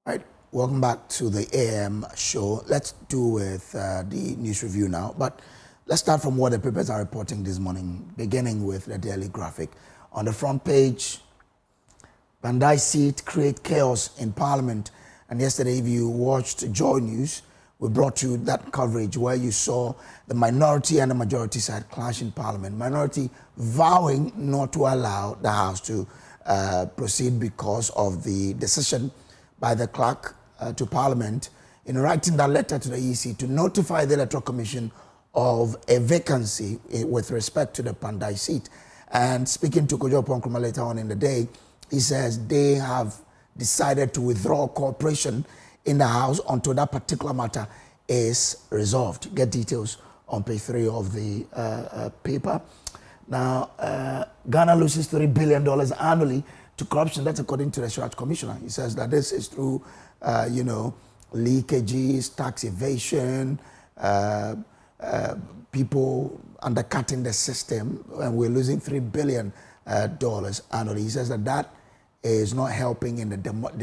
Right, welcome back to the AM show. Let's do with the news review now, but let's start from what the papers are reporting this morning, beginning with the Daily Graphic. On the front page, Bandai seat create chaos in Parliament. And yesterday, if you watched Joy News, we brought you that coverage where you saw the minority and the majority side clash in Parliament. Minority vowing not to allow the House to proceed because of the decision by the Clerk to Parliament in writing that letter to the EC to notify the Electoral Commission of a vacancy with respect to the Pandai seat. And speaking to Kojo Ponkruma later on in the day, he says they have decided to withdraw cooperation in the House until that particular matter is resolved. Get details on page 3 of the paper. Now, Ghana loses $3 billion annually to corruption. That's according to the Showdown Commissioner. He says that this is through, leakages, tax evasion, people undercutting the system, and we're losing $3 billion annually. He says that that is not helping in the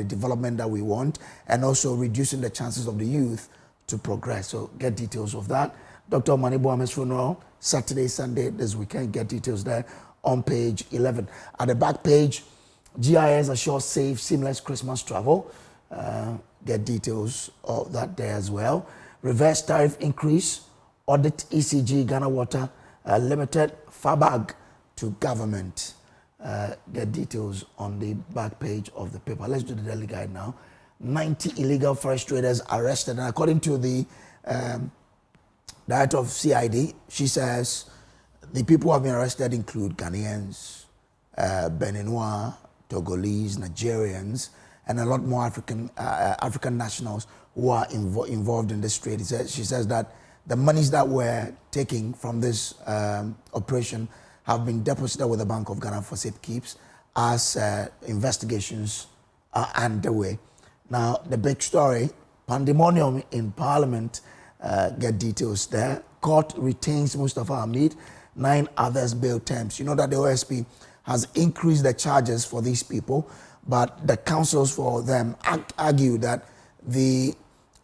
development that we want, and also reducing the chances of the youth to progress. So get details of that. Dr. Manibuame's funeral, Saturday, Sunday, this weekend. Get details there on page 11. At the back page, GIS assures safe, seamless Christmas travel. Get details of that there as well. Reverse tariff increase, audit ECG, Ghana Water Limited, FABAG to government. Get details on the back page of the paper. Let's do the Daily Guide now. 90 illegal forest traders arrested. And according to the director of CID, she says the people who have been arrested include Ghanaians, Beninois, Togolese, Nigerians, and a lot more African nationals who are involved in this trade. She says that the monies that were taken from this operation have been deposited with the Bank of Ghana for safekeeps as investigations are underway. Now, the big story, pandemonium in Parliament, get details there. Court retains Mustafa Hamid, 9 others bail terms. You know that the OSP has increased the charges for these people, but the counsels for them argue that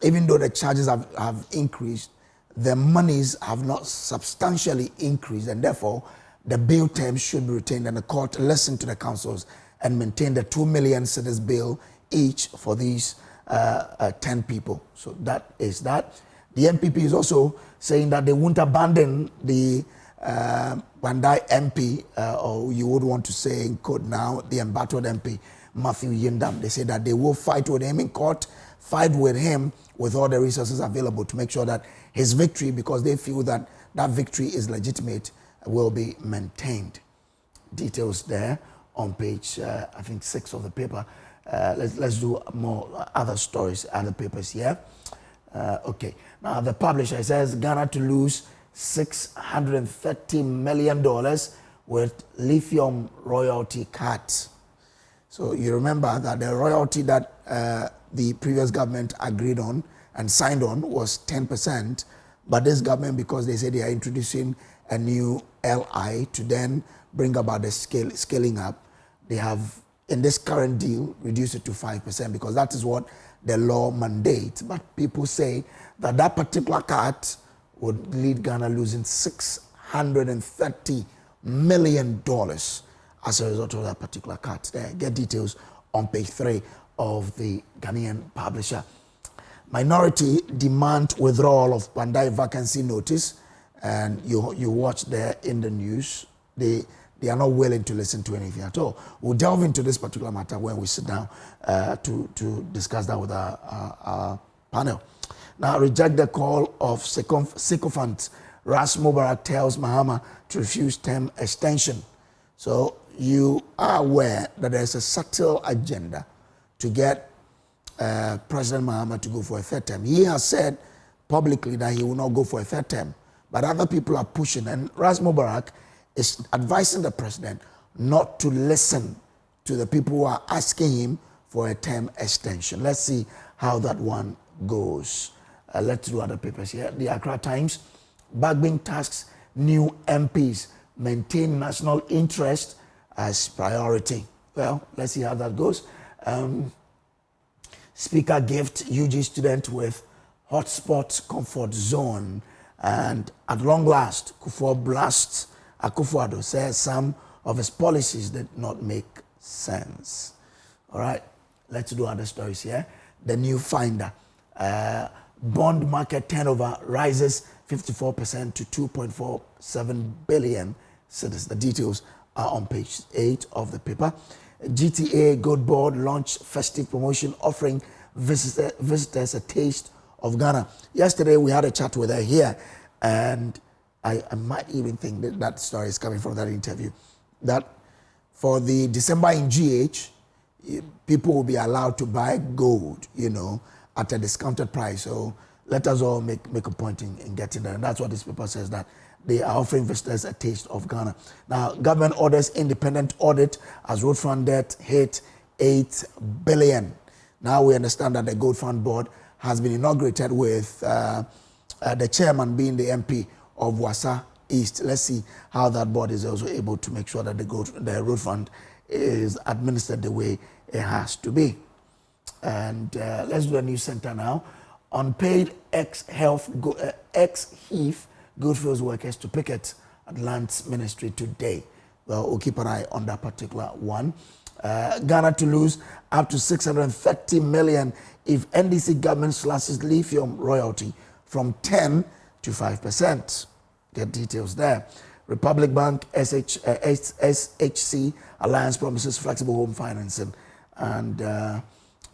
even though the charges have increased, the monies have not substantially increased, and therefore the bail terms should be retained, and the court listened to the counsels and maintained the 2 million cedis bail each for these 10 people. So that is that. The MPP is also saying that they won't abandon the Bandai MP, or you would want to say in code now, the embattled MP, Matthew Yindam. They say that they will fight with him in court, fight with him with all the resources available to make sure that his victory, because they feel that that victory is legitimate, will be maintained. Details there on page, I think, 6 of the paper. Let's do more other stories, other papers here. Okay, now the publisher says Ghana to lose $630 million with lithium royalty cuts. So you remember that the royalty that the previous government agreed on and signed on was 10%, but this government, because they say they are introducing a new LI to then bring about the scaling up, they have, in this current deal, reduced it to 5% because that is what the law mandates. But people say that that particular cut would lead Ghana losing $630 million as a result of that particular cut. There, get details on page 3 of the Ghanaian publisher. Minority demand withdrawal of Pandai vacancy notice, and you watch there in the news. They are not willing to listen to anything at all. We'll delve into this particular matter when we sit down to discuss that with our panel. Now, reject the call of sycophant. Ras Mubarak tells Mahama to refuse term extension. So you are aware that there's a subtle agenda to get President Mahama to go for a 3rd term. He has said publicly that he will not go for a 3rd term, but other people are pushing, and Ras Mubarak is advising the president not to listen to the people who are asking him for a term extension. Let's see how that one goes. Let's do other papers here. The Accra Times, Bagbin tasks new MPs maintain national interest as priority. Well, let's see how that goes. Speaker gift UG student with hotspot comfort zone. And at long last, Kufuor blasts Akufo-Addo, says some of his policies did not make sense. All right, let's do other stories here. The new finder. Bond market turnover rises 54% to 2.47 billion cedis. The details are on page 8 of the paper. GTA Gold Board launched festive promotion offering visitors a taste of Ghana. Yesterday we had a chat with her here, and I might even think that that story is coming from that interview, that for the December in GH, people will be allowed to buy gold, you know, at a discounted price. So let us all make a point in getting there. And that's what this paper says, that they are offering visitors a taste of Ghana. Now, government orders independent audit as road fund debt hit 8 billion. Now we understand that the Gold Fund Board has been inaugurated with the chairman being the MP of Wasa East. Let's see how that board is also able to make sure that the road fund is administered the way it has to be. And let's do a news center now. Unpaid ex-Heath Goldfields workers to picket at Lands Ministry today. Well, we'll keep an eye on that particular one. Ghana to lose up to 630 million if NDC government slashes lithium royalty from 10 to 5%. Get details there. Republic Bank SHC Alliance promises flexible home financing. And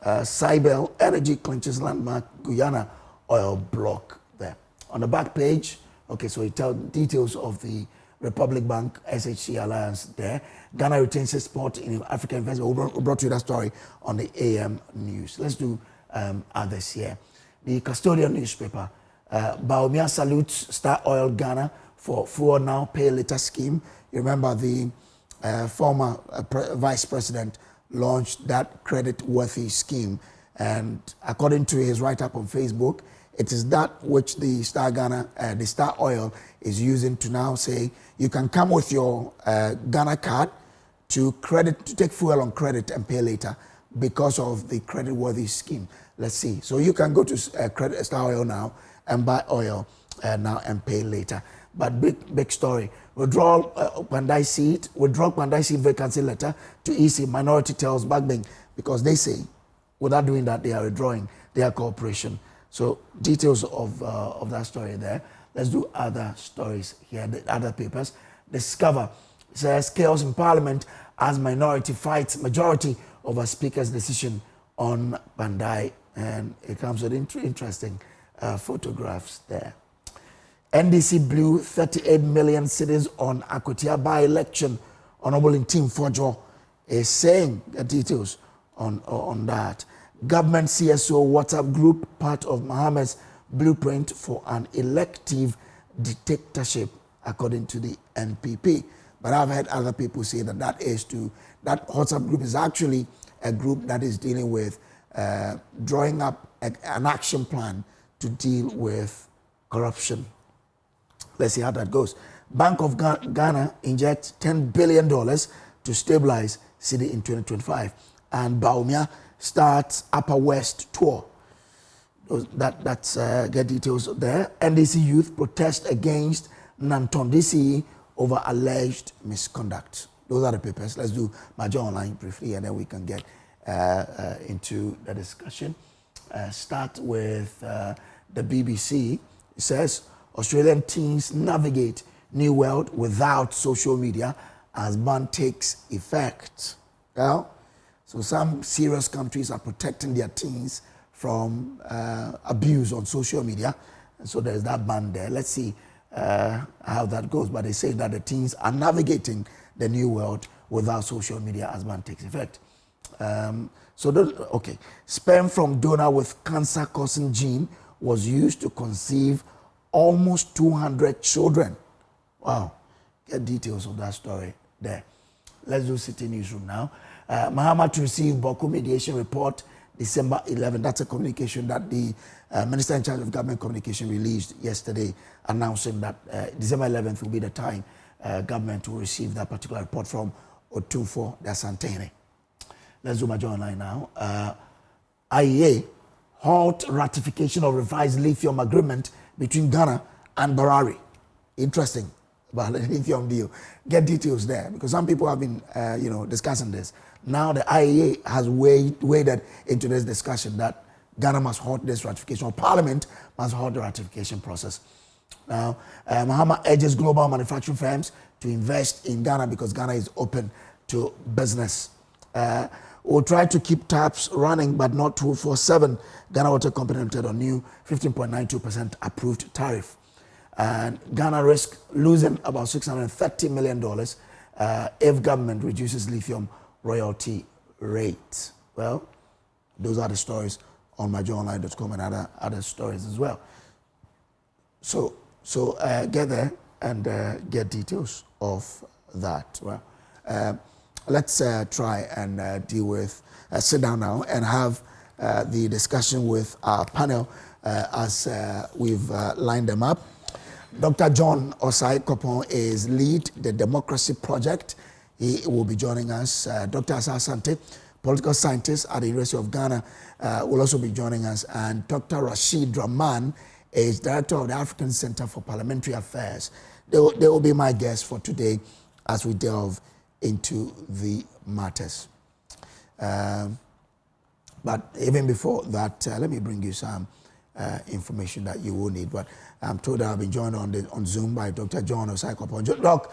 Cybel Energy clinches landmark Guyana oil block there. On the back page, okay, so it tells details of the Republic Bank SHC Alliance there. Ghana retains its support in African investment. We brought you that story on the AM News. Let's do others here. The custodian newspaper, Baumia salutes Star Oil Ghana for fuel now, pay later scheme. You remember the former vice president launched that credit-worthy scheme, and according to his write-up on Facebook, it is that which the Star Oil is using to now say you can come with your Ghana card to take fuel on credit and pay later because of the credit-worthy scheme. Let's see. So you can go to Star Oil now and buy oil now and pay later. But big story. Withdraw Pandai seat vacancy letter to EC. Minority tells Bagbing, because they say without doing that they are withdrawing their cooperation. So details of that story there. Let's do other stories here, the other papers. Discover says chaos in Parliament as minority fights majority over Speaker's decision on Pandai, and it comes with interesting photographs there. NDC blew 38 million cedis on Akwatia by-election. Honorable Team Fojo is saying the details on that. Government CSO WhatsApp group, part of Mahama's blueprint for an elective dictatorship, according to the NPP. But I've heard other people say that that WhatsApp group is actually a group that is dealing with drawing up an action plan to deal with corruption. Let's see how that goes. Bank of Ghana injects $10 billion to stabilize city in 2025. And Baumia starts Upper West tour. That's get details there. NDC youth protest against Nanton DCE over alleged misconduct. Those are the papers. Let's do Major Online briefly, and then we can get into the discussion. Start with the BBC. It says, Australian teens navigate new world without social media as ban takes effect. Well, so some serious countries are protecting their teens from abuse on social media. And so there's that ban there. Let's see how that goes. But they say that the teens are navigating the new world without social media as ban takes effect. Okay. Sperm from donor with cancer-causing gene was used to conceive almost 200 children. Wow. Get details of that story there. Let's do City Newsroom now. Mahama to receive Boko mediation report December 11. That's a communication that the Minister in charge of Government Communication released yesterday, announcing that December 11th will be the time government will receive that particular report from Otufo da Santene. Let's do Major Online now. IEA halt ratification of revised lithium agreement between Ghana and Barari. Interesting about the lithium deal. Get details there because some people have been, discussing this. Now the IEA has waded into this discussion that Ghana must halt this ratification, or Parliament must halt the ratification process. Now, Mahama urges global manufacturing firms to invest in Ghana because Ghana is open to business. We'll try to keep taps running, but not 24/7. Ghana Water Company entered a new 15.92% approved tariff. And Ghana risks losing about $630 million if government reduces lithium royalty rates. Well, those are the stories on myjoyonline.com and other stories as well. So get there and get details of that. Well, let's try and deal with, sit down now and have the discussion with our panel as we've lined them up. Dr. John Osai-Kopon is lead the Democracy Project. He will be joining us. Dr. Asante, political scientist at the University of Ghana, will also be joining us. And Dr. Rashid Rahman is director of the African Center for Parliamentary Affairs. They will be my guests for today as we delve into the matters. But even before that, let me bring you some information that you will need. But I'm told I've been joined on Zoom by Dr. John Osai-Kopon. Doc,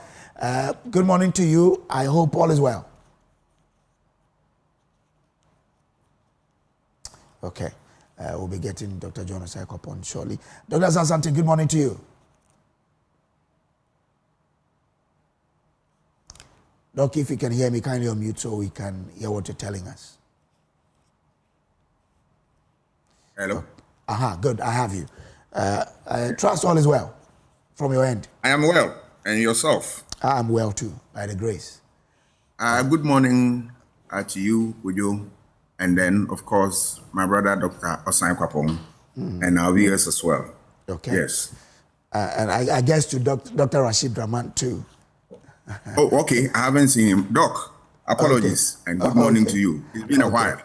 good morning to you. I hope all is well. Okay, we'll be getting Dr. John Osai-Kopon shortly. Dr. Asante, good morning to you. Doc, if you can hear me, kindly unmute so we can hear what you're telling us. Hello. Aha, good, I have you. I trust all is well from your end. I am well, and yourself? I am well too, by the grace. Good morning to you, Ujo, and then, of course, my brother, Dr. Osai-Kopon, and our viewers as well. Okay. Yes. And I guess to Dr. Rashid Rahman too. Oh, okay. I haven't seen him. Doc, apologies, and good morning to you. It's been a while.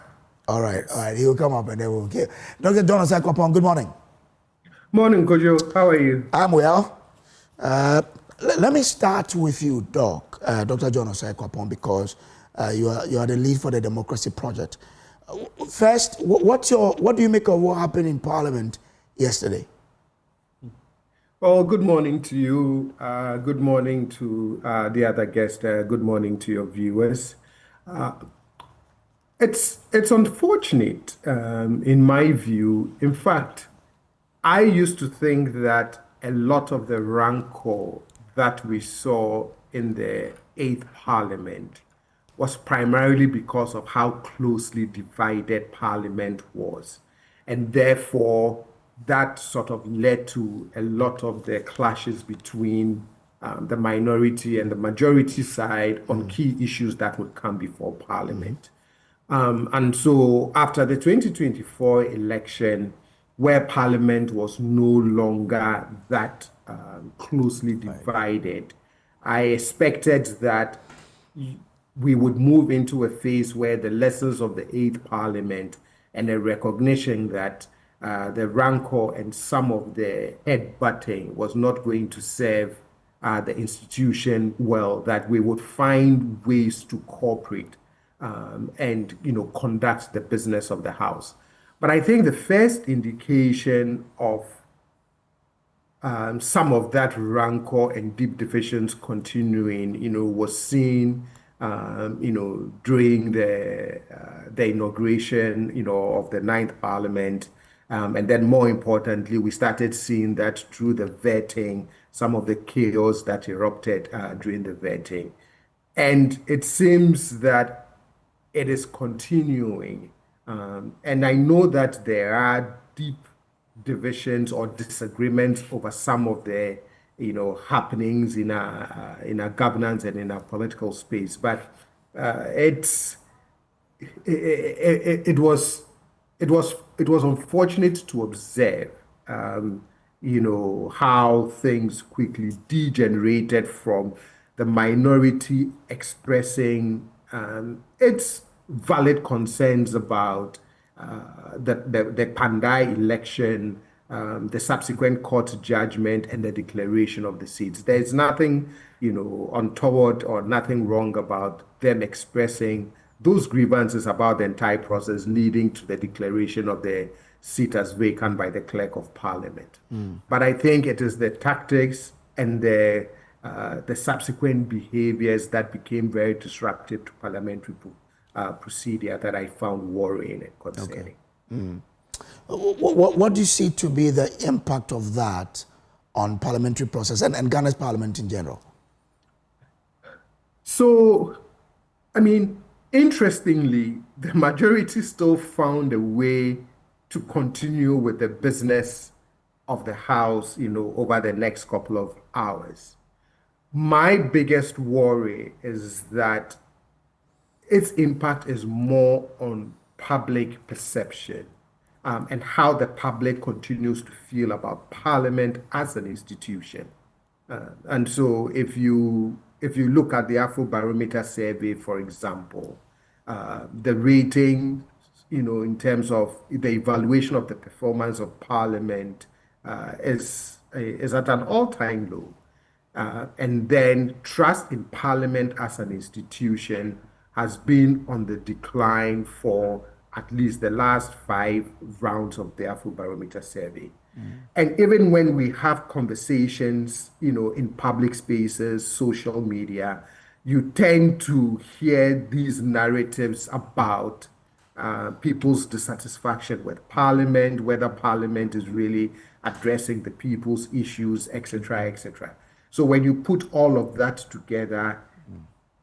All right, all right. He will come up and then we'll get. Dr. John Osai-Kopon, good morning. Morning, Kojo. How are you? I'm well. Let me start with you, Doc, Dr. John Osai-Kopon, because you are the lead for the Democracy Project. First, what do you make of what happened in Parliament yesterday? Well, good morning to you. Good morning to the other guest. Good morning to your viewers. It's unfortunate, in my view. In fact, I used to think that a lot of the rancor that we saw in the 8th Parliament was primarily because of how closely divided Parliament was. And therefore, that sort of led to a lot of the clashes between the minority and the majority side on key issues that would come before Parliament. And so after the 2024 election, where Parliament was no longer that closely divided, I expected that we would move into a phase where the lessons of the 8th Parliament and a recognition that the rancor and some of the headbutting was not going to serve the institution well, that we would find ways to cooperate and conduct the business of the House. But I think the first indication of some of that rancor and deep divisions continuing, was seen, during the inauguration, of the 9th Parliament. And then more importantly, we started seeing that through the vetting, some of the chaos that erupted during the vetting. And it seems that it is continuing. And I know that there are deep divisions or disagreements over some of the, happenings in our governance and in our political space. But it was unfortunate to observe, how things quickly degenerated from the minority expressing its valid concerns about the Pandai election, the subsequent court judgment, and the declaration of the seats. There's nothing, untoward or nothing wrong about them expressing those grievances about the entire process leading to the declaration of the seat as vacant by the Clerk of Parliament. But I think it is the tactics and the subsequent behaviors that became very disruptive to parliamentary procedure that I found worrying and concerning. Okay. What do you see to be the impact of that on parliamentary process and Ghana's parliament in general? So, I mean, interestingly, the majority still found a way to continue with the business of the House, over the next couple of hours. My biggest worry is that its impact is more on public perception and how the public continues to feel about Parliament as an institution. And so if you look at the Afrobarometer survey, for example, the rating, in terms of the evaluation of the performance of Parliament is at an all-time low. And then trust in Parliament as an institution has been on the decline for at least the last 5 rounds of the Afrobarometer survey. And even when we have conversations, in public spaces, social media, you tend to hear these narratives about people's dissatisfaction with Parliament, whether Parliament is really addressing the people's issues, etc., etc. So when you put all of that together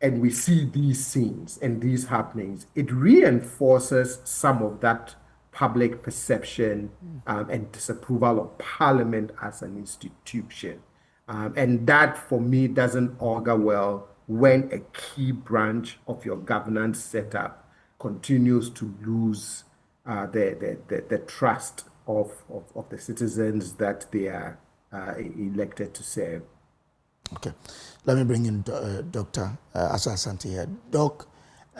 and we see these scenes and these happenings, it reinforces some of that public perception and disapproval of Parliament as an institution. And that, for me, doesn't augur well when a key branch of your governance setup continues to lose the trust of the citizens that they are elected to serve. Okay, let me bring in Dr. Asa Asante here. Doc,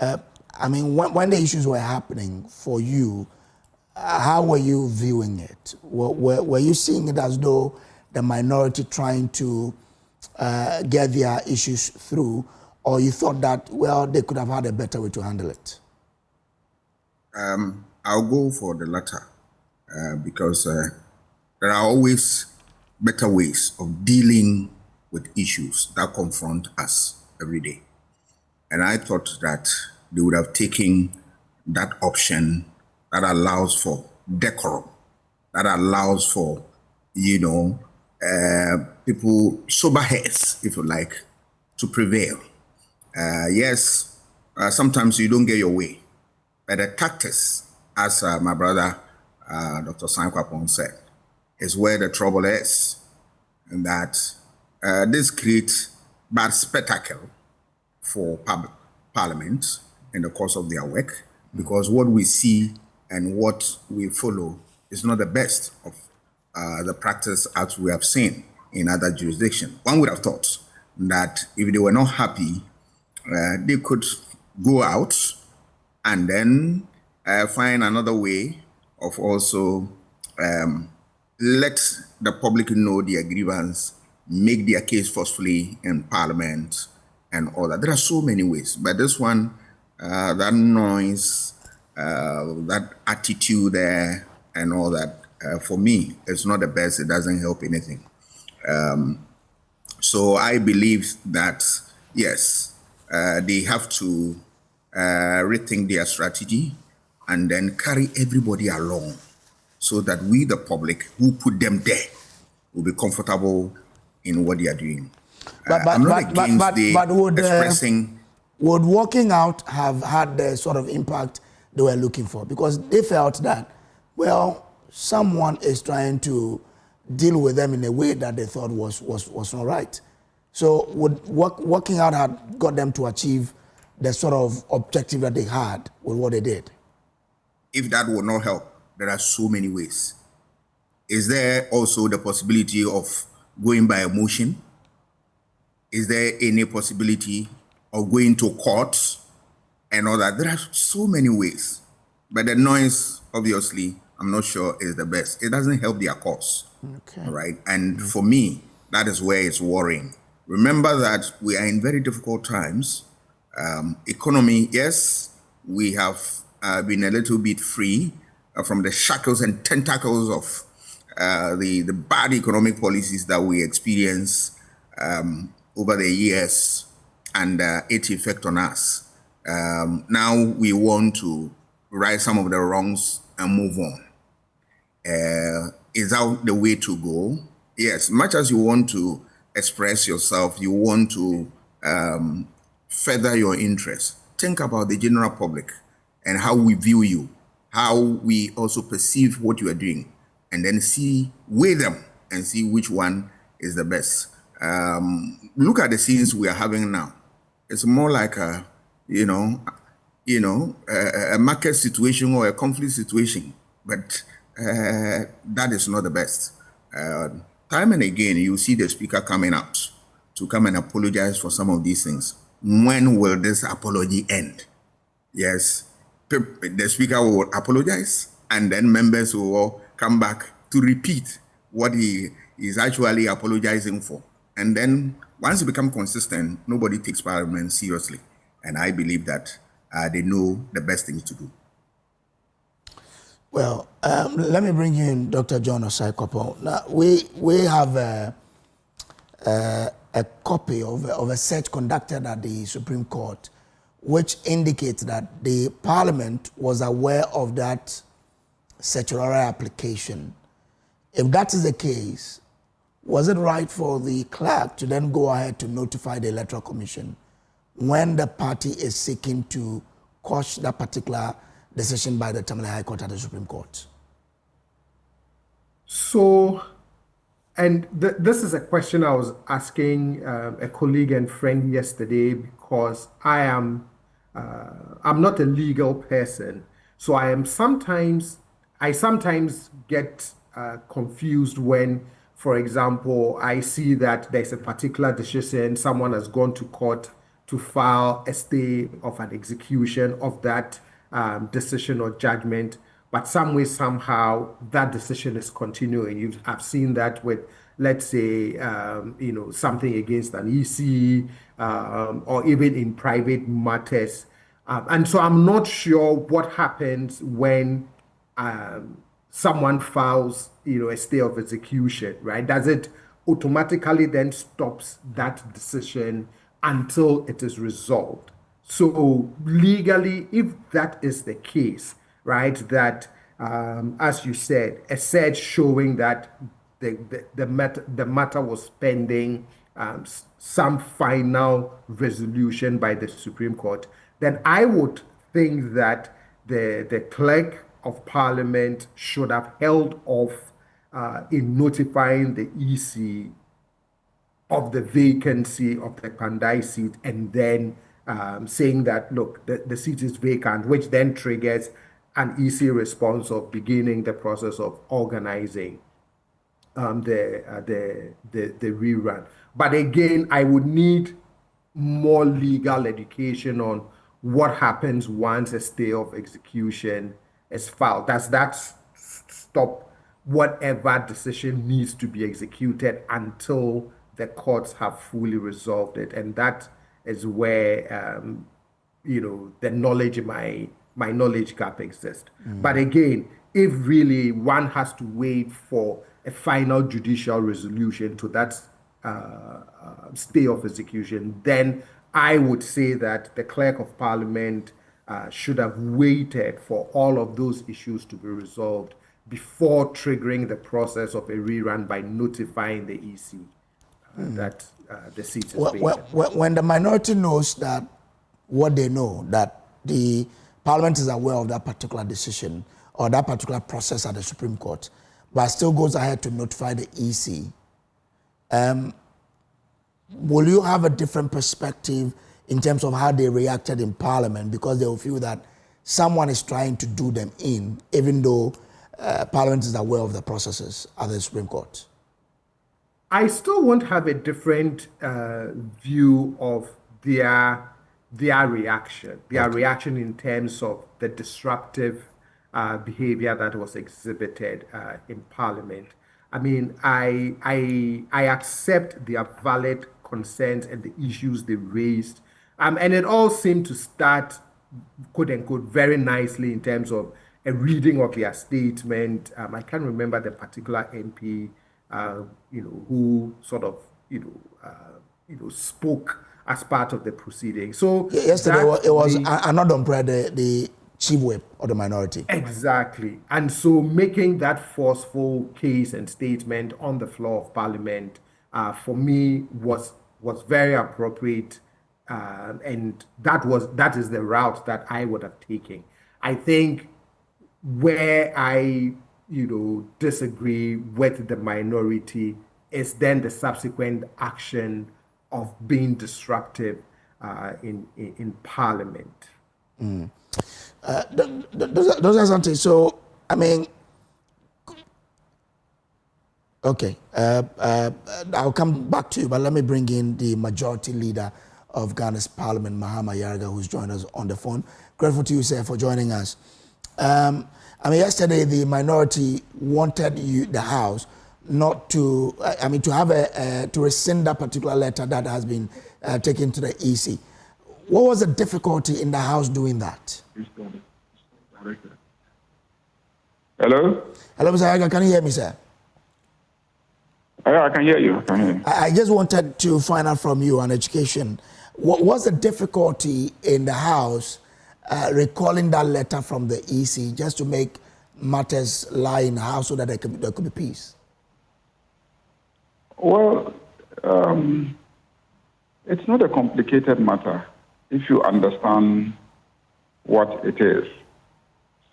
I mean, when the issues were happening for you, how were you viewing it? Were you seeing it as though the minority trying to get their issues through, or you thought that, well, they could have had a better way to handle it? I'll go for the latter because there are always better ways of dealing with issues that confront us every day. And I thought that they would have taken that option that allows for decorum, that allows for, people, sober heads, if you like, to prevail. Yes, sometimes you don't get your way, but the tactics, as my brother, Dr. Sankwapong said, is where the trouble is, and that this creates bad spectacle for Parliament in the course of their work, because what we see and what we follow is not the best of the practice as we have seen in other jurisdictions. One would have thought that if they were not happy, they could go out and then find another way of also let the public know their grievance, make their case forcefully in Parliament and all that. There are so many ways, but this one, that noise, that attitude there and all that, for me, it's not the best. It doesn't help anything. So I believe that, yes, they have to rethink their strategy and then carry everybody along so that we, the public, who put them there, will be comfortable in what they are doing. I'm not against expressing. Would walking out have had the sort of impact they were looking for? Because they felt that, well, someone is trying to deal with them in a way that they thought was not right. So would walking out had got them to achieve the sort of objective that they had with what they did? If that would not help, there are so many ways. Is there also the possibility of going by emotion? Is there any possibility of going to court and all that? There are so many ways. But the noise, obviously, I'm not sure is the best. It doesn't help their cause. Okay. All right. And for me, that is where it's worrying. Remember that we are in very difficult times. Economy, yes, we have been a little bit free from the shackles and tentacles of the bad economic policies that we experience over the years and its effect on us. Now we want to right some of the wrongs and move on. Is that the way to go? Yes, much as you want to express yourself, you want to further your interests. Think about the general public and how we view you, how we also perceive what you are doing, and then weigh them and see which one is the best. Look at the scenes we are having now. It's more like a market situation or a conflict situation, but that is not the best. Time and again, you see the speaker coming out to come and apologize for some of these things. When will this apology end? Yes, the speaker will apologize, and then members will all come back to repeat what he is actually apologizing for. And then once you become consistent, nobody takes Parliament seriously. And I believe that they know the best things to do. Well, let me bring you in, Dr. John Osai-Koppel. Now, we have a copy of a search conducted at the Supreme Court, which indicates that the Parliament was aware of that certiorari application. If that is the case, was it right for the clerk to then go ahead to notify the Electoral Commission when the party is seeking to quash that particular decision by the Tamale High Court at the Supreme Court? So, and this is a question I was asking a colleague and friend yesterday, because I'm not a legal person, so I sometimes get confused when, for example, I see that there's a particular decision, someone has gone to court to file a stay of an execution of that decision or judgment, but some way, somehow, that decision is continuing. I've seen that with, let's say, something against an EC, or even in private matters. And so I'm not sure what happens when someone files, a stay of execution, right? Does it automatically then stops that decision until it is resolved? So legally, if that is the case, right, that, as you said, a search showing that the matter was pending some final resolution by the Supreme Court, then I would think that the Clerk of Parliament should have held off in notifying the EC of the vacancy of the Pandai seat, and then saying that, look, the seat is vacant, which then triggers an EC response of beginning the process of organizing the rerun. But again, I would need more legal education on what happens once a stay of execution is filed. Does that stop whatever decision needs to be executed until the courts have fully resolved it? And that is where the knowledge, my knowledge gap exists. But again, if really one has to wait for a final judicial resolution to that stay of execution, then I would say that the Clerk of Parliament should have waited for all of those issues to be resolved before triggering the process of a rerun by notifying the EC that the seat is vacant. When the minority knows that what they know, that the Parliament is aware of that particular decision or that particular process at the Supreme Court, but still goes ahead to notify the EC, will you have a different perspective in terms of how they reacted in Parliament, because they will feel that someone is trying to do them in, even though Parliament is aware of the processes at the Supreme Court? I still won't have a different view of their reaction. Their reaction in terms of the disruptive behavior that was exhibited in Parliament. I mean, I accept their valid concerns and the issues they raised, and it all seemed to start, quote unquote, very nicely in terms of a reading of their statement. I can't remember the particular MP, who sort of, spoke as part of the proceeding. So yesterday it was Anodom Prede, the chief whip of the minority. Exactly. And so making that forceful case and statement on the floor of Parliament, for me, was very appropriate. And that is the route that I would have taken. I think where I, disagree with the minority is then the subsequent action of being disruptive in Parliament. Those are something. So, I mean, okay, I'll come back to you, but let me bring in the majority leader of Ghana's Parliament, Mahama Yarga, who's joined us on the phone. Grateful to you, sir, for joining us. I mean, yesterday the minority wanted the House not to, to have to rescind that particular letter that has been taken to the EC. What was the difficulty in the House doing that? Hello? Hello, Mr. Yarga, can you hear me, sir? I can hear you. I just wanted to find out from you on education. What was the difficulty in the House recalling that letter from the EC just to make matters lie in the House so that there could be peace? Well, it's not a complicated matter if you understand what it is.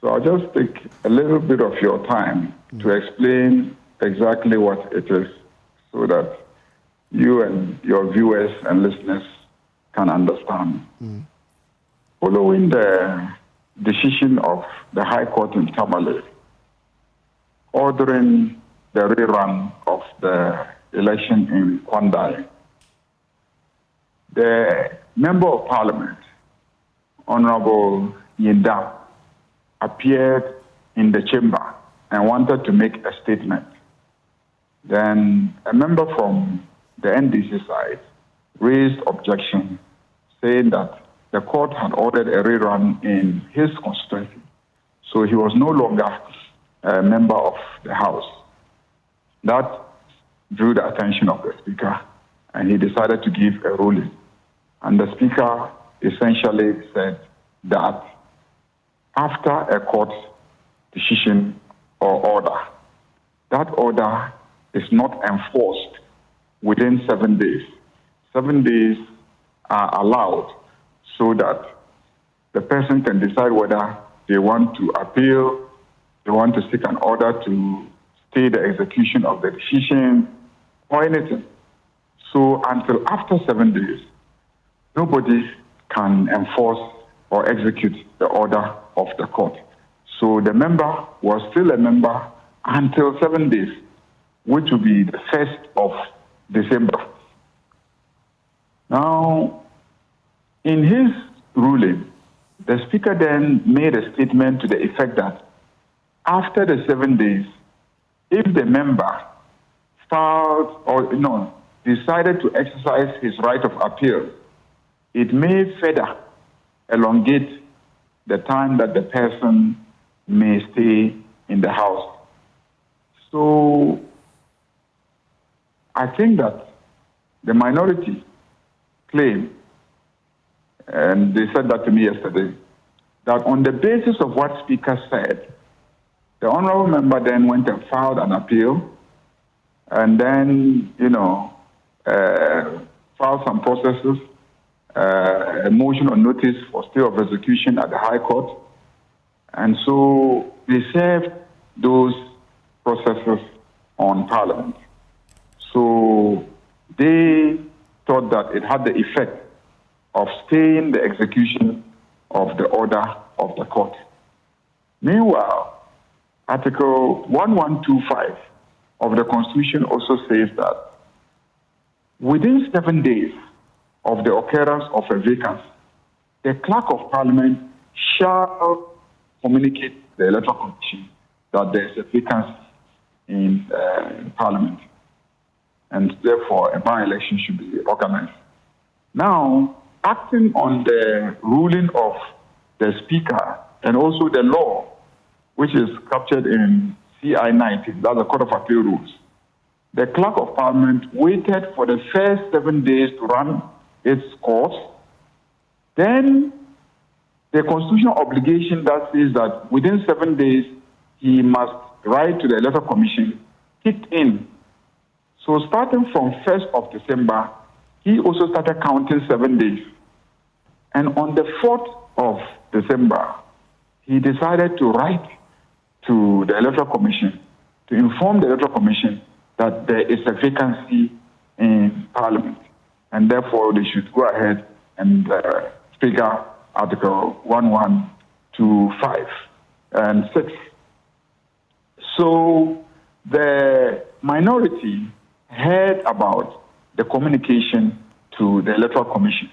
So I'll just take a little bit of your time to explain exactly what it is so that you and your viewers and listeners can understand. Following the decision of the High Court in Tamale, ordering the rerun of the election in Kwandai, the Member of Parliament, Honorable Yinda, appeared in the chamber and wanted to make a statement. Then a member from the NDC side raised objection, saying that the court had ordered a rerun in his constituency, so he was no longer a member of the House. That drew the attention of the Speaker, and he decided to give a ruling. And the Speaker essentially said that after a court decision or order, that order is not enforced within 7 days. 7 days are allowed so that the person can decide whether they want to appeal, they want to seek an order to stay the execution of the decision, or anything. So until after 7 days, nobody can enforce or execute the order of the court. So the member was still a member until 7 days, which will be the 1st of December. Now, in his ruling, the Speaker then made a statement to the effect that after the 7 days, if the member filed or decided to exercise his right of appeal, it may further elongate the time that the person may stay in the House. So I think that the minority claim, and they said that to me yesterday, that on the basis of what Speaker said, the honorable member then went and filed an appeal and then, filed some processes, a motion on notice for stay of execution at the High Court. And so they served those processes on Parliament. So they thought that it had the effect of staying the execution of the order of the court. Meanwhile, Article 1125 of the Constitution also says that within 7 days of the occurrence of a vacancy, the Clerk of Parliament shall communicate to the Electoral Commission that there's a vacancy in Parliament, and therefore a by-election should be organized. Now, acting on the ruling of the Speaker and also the law, which is captured in CI 19, that's the Court of Appeal rules, the Clerk of Parliament waited for the first 7 days to run its course. Then the constitutional obligation that says that within 7 days he must write to the Electoral Commission kicked in. So starting from 1st of December, he also started counting 7 days. And on the 4th of December, he decided to write to the Electoral Commission to inform the Electoral Commission that there is a vacancy in Parliament, and therefore they should go ahead and figure Article 1125 and 6. So the minority heard about the communication to the Electoral Commission.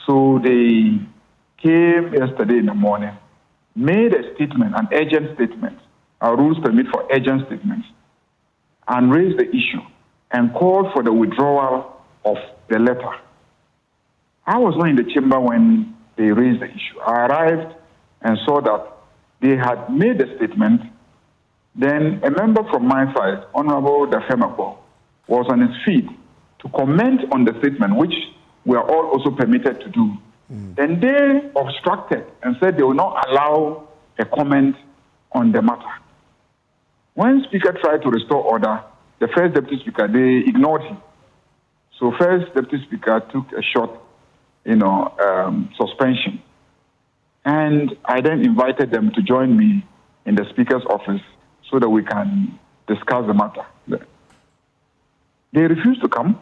So they came yesterday in the morning, made a statement, an urgent statement. Our rules permit for urgent statements, and raised the issue and called for the withdrawal of the letter. I was not in the chamber when they raised the issue. I arrived and saw that they had made a statement. Then a member from my side, Honorable Dafemako, was on his feet to comment on the statement, which we are all also permitted to do. Then they obstructed and said they will not allow a comment on the matter. When Speaker tried to restore order, the first Deputy Speaker, they ignored him. So first Deputy Speaker took a short, suspension. And I then invited them to join me in the Speaker's office so that we can discuss the matter. They refused to come,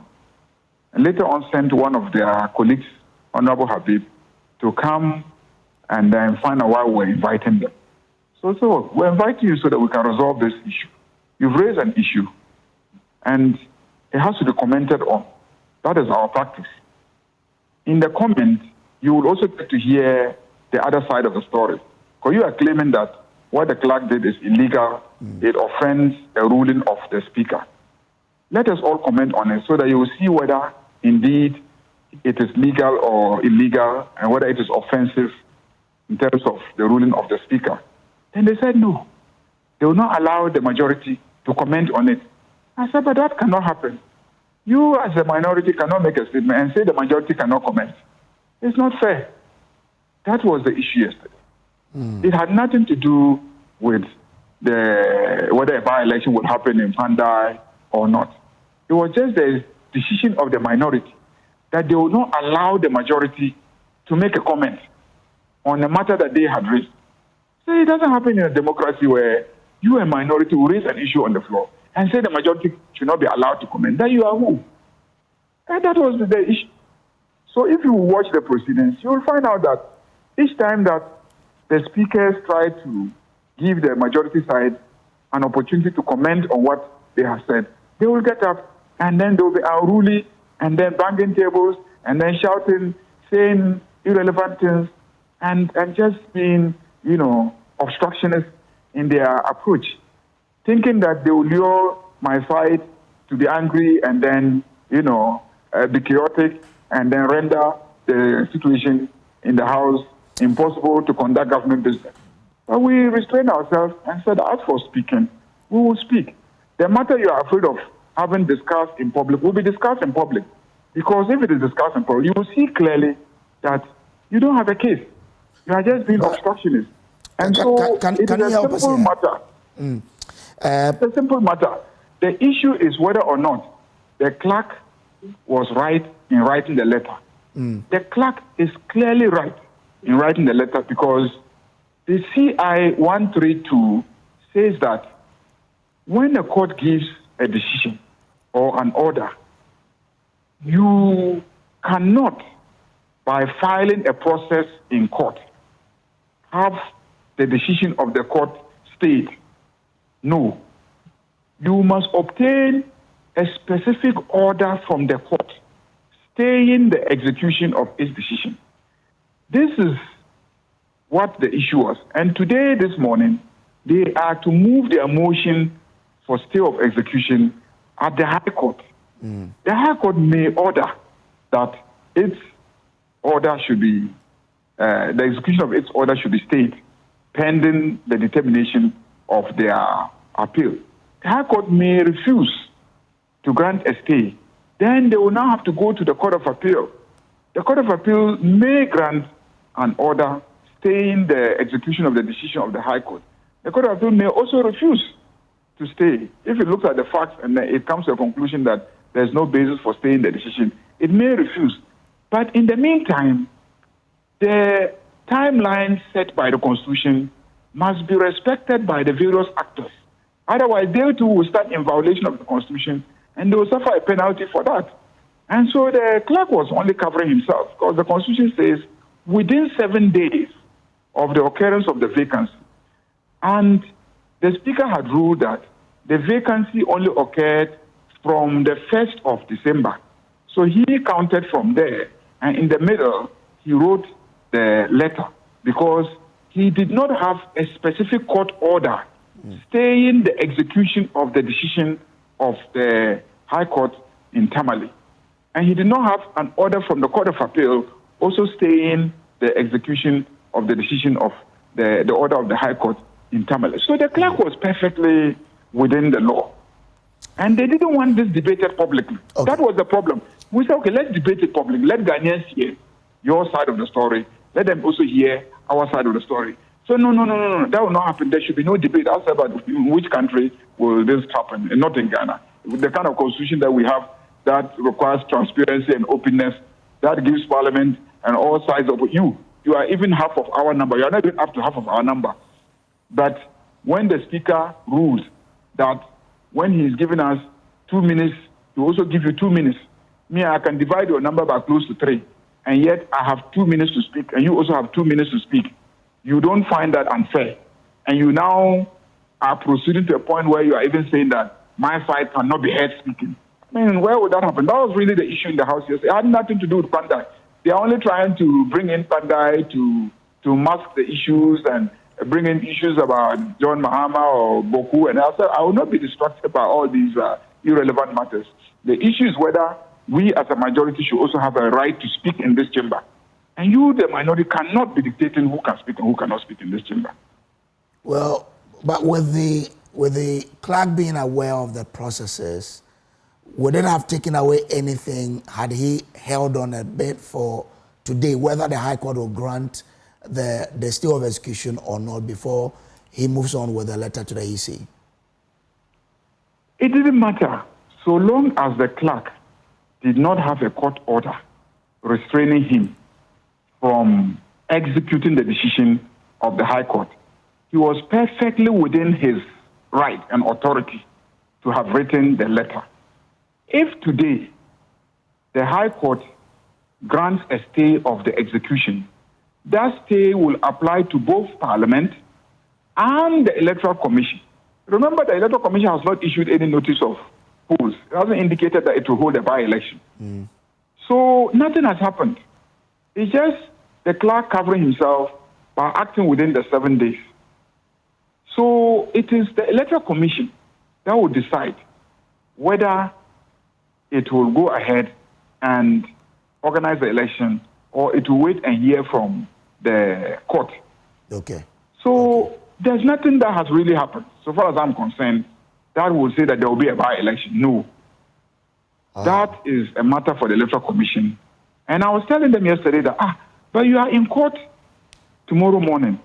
and later on sent one of their colleagues, Honorable Habib, to come and then find out why we're inviting them. So we're inviting you so that we can resolve this issue. You've raised an issue, and it has to be commented on. That is our practice. In the comment, you will also get to hear the other side of the story. Because you are claiming that what the clerk did is illegal, it offends a ruling of the Speaker. Let us all comment on it so that you will see whether indeed it is legal or illegal and whether it is offensive in terms of the ruling of the Speaker. And they said no. They will not allow the majority to comment on it. I said, but that cannot happen. You as a minority cannot make a statement and say the majority cannot comment. It's not fair. That was the issue yesterday. It had nothing to do with whether a by-election would happen in Pandai or not. It was just the decision of the minority that they will not allow the majority to make a comment on a matter that they had raised. So it doesn't happen in a democracy where you, a minority, will raise an issue on the floor and say the majority should not be allowed to comment. Then you are who? And that was the issue. So if you watch the proceedings, you will find out that each time that the speakers try to give the majority side an opportunity to comment on what they have said, they will get up and then they will be unruly and then banging tables and then shouting, saying irrelevant things and just being, obstructionist in their approach, thinking that they will lure my side to be angry and then, be chaotic and then render the situation in the House impossible to conduct government business. But we restrained ourselves and said, as for speaking, we will speak. The matter you are afraid of having discussed in public will be discussed in public. Because if it is discussed in public, you will see clearly that you don't have a case. You are just being obstructionist. And so it is a simple matter. It's a simple matter. The issue is whether or not the clerk was right in writing the letter. The clerk is clearly right in writing the letter because the CI 132 says that when the court gives a decision or an order, you cannot, by filing a process in court, have the decision of the court stayed. No. You must obtain a specific order from the court staying the execution of its decision. This is what the issue was. And today, this morning, they are to move their motion for stay of execution at the High Court. The High Court may order that its order should be, the execution of its order should be stayed pending the determination of their appeal. The High Court may refuse to grant a stay. Then they will now have to go to the Court of Appeal. The Court of Appeal may grant an order staying the execution of the decision of the High Court. The Court of Appeal may also refuse to stay. If it looks at the facts and it comes to a conclusion that there's no basis for staying the decision, it may refuse. But in the meantime, the timeline set by the Constitution must be respected by the various actors. Otherwise, they too will start in violation of the Constitution and they will suffer a penalty for that. And so the clerk was only covering himself because the Constitution says within 7 days of the occurrence of the vacancy. And the Speaker had ruled that the vacancy only occurred from the 1st of December. So he counted from there, and in the middle, he wrote the letter because he did not have a specific court order staying the execution of the decision of the High Court in Tamale. And he did not have an order from the Court of Appeal also staying the execution of the decision of the order of the High Court in Tamale. So the clerk was perfectly within the law. And they didn't want this debated publicly. Okay. That was the problem. We said, okay, let's debate it publicly. Let Ghanaians hear your side of the story. Let them also hear our side of the story. So no. That will not happen. There should be no debate outside about in which country will this happen, and not in Ghana. The kind of constitution that we have that requires transparency and openness, that gives Parliament and all sides of you. You are even half of our number. You are not even up to half of our number. But when the Speaker rules that when he is giving us 2 minutes, he will also give you 2 minutes. Me, I can divide your number by close to 3, and yet I have 2 minutes to speak, and you also have 2 minutes to speak. You don't find that unfair. And you now are proceeding to a point where you are even saying that my side cannot be heard speaking. I mean, where would that happen? That was really the issue in the House yesterday. It had nothing to do with Pandai. They are only trying to bring in Pandai to mask the issues and bring in issues about John Mahama or Boku. And I will not be distracted by all these irrelevant matters. The issue is whether we as a majority should also have a right to speak in this chamber. And you, the minority, cannot be dictating who can speak and who cannot speak in this chamber. Well, but with the clerk being aware of the processes, would it have taken away anything had he held on a bit for today, whether the High Court will grant the stay of execution or not before he moves on with the letter to the EC? It didn't matter. So long as the clerk did not have a court order restraining him from executing the decision of the High Court, he was perfectly within his right and authority to have written the letter. If today the High Court grants a stay of the execution, that stay will apply to both Parliament and the Electoral Commission. Remember, the Electoral Commission has not issued any notice of polls. It hasn't indicated that it will hold a by-election. So nothing has happened. It's just the clerk covering himself by acting within the 7 days. So it is the Electoral Commission that will decide whether it will go ahead and organize the election or it will wait and hear from the court. Okay. So there's nothing that has really happened. So far as I'm concerned, that will say that there will be a by-election. No. That is a matter for the Electoral Commission. And I was telling them yesterday that, but you are in court tomorrow morning.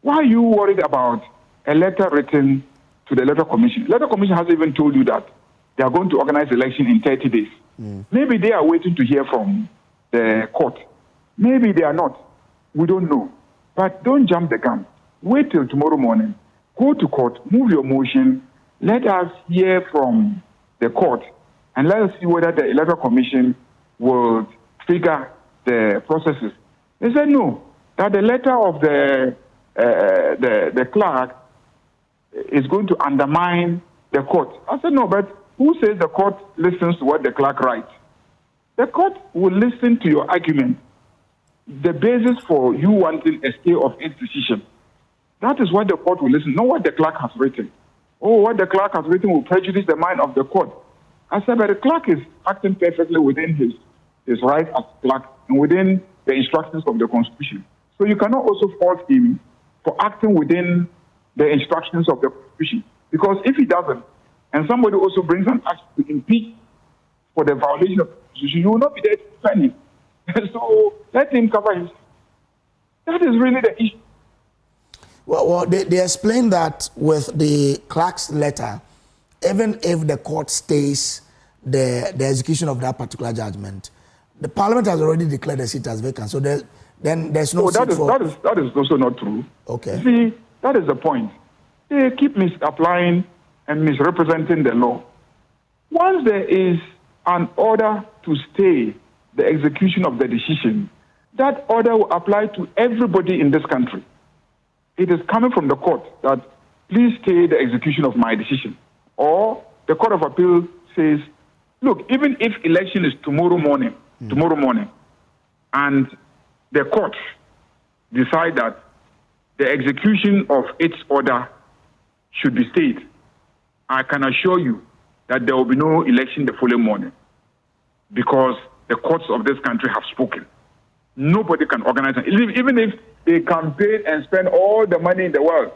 Why are you worried about a letter written to the Electoral Commission? The Electoral Commission hasn't even told you that they are going to organize the election in 30 days. Maybe they are waiting to hear from the court. Maybe they are not. We don't know. But don't jump the gun. Wait till tomorrow morning. Go to court, move your motion. Let us hear from the court and let us see whether the Electoral Commission will trigger the processes. They said no, that the letter of the clerk is going to undermine the court. I said no, but who says the court listens to what the clerk writes? The court will listen to your argument. the basis for you wanting a stay of its decision. That is what the court will listen, not what the clerk has written. Oh, what the clerk has written will prejudice the mind of the court. I said, but the clerk is acting perfectly within his right as clerk and within the instructions of the Constitution. So you cannot also fault him for acting within the instructions of the Constitution. Because if he doesn't, and somebody also brings an act to impeach for the violation of the Constitution, you will not be there to defend him. So let him cover himself. That is really the issue. Well, they explain that with the clerk's letter, even if the court stays the execution of that particular judgment, the Parliament has already declared the seat as vacant. So then there's no seat that is also not true. Okay. See, that is the point. They keep misapplying and misrepresenting the law. Once there is an order to stay the execution of the decision, that order will apply to everybody in this country. It is coming from the court that please stay the execution of my decision. Or the Court of Appeal says, look, even if election is tomorrow morning, and the court decide that the execution of its order should be stayed, I can assure you that there will be no election the following morning because the courts of this country have spoken. Nobody can organize it. Even if they campaign and spend all the money in the world,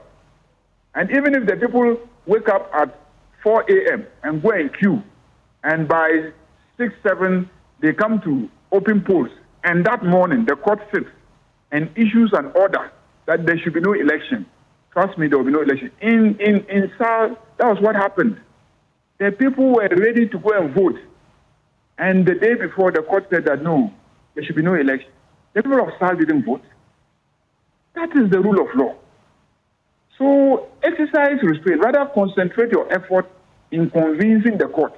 and even if the people wake up at 4 a.m. and go in queue, and by 6, 7, they come to open polls, and that morning the court sits and issues an order that there should be no election. Trust me, there will be no election. In SAR, that was what happened. The people were ready to go and vote, and the day before the court said that no, there should be no election. The people of SAR didn't vote. That is the rule of law. So exercise restraint. Rather concentrate your effort in convincing the court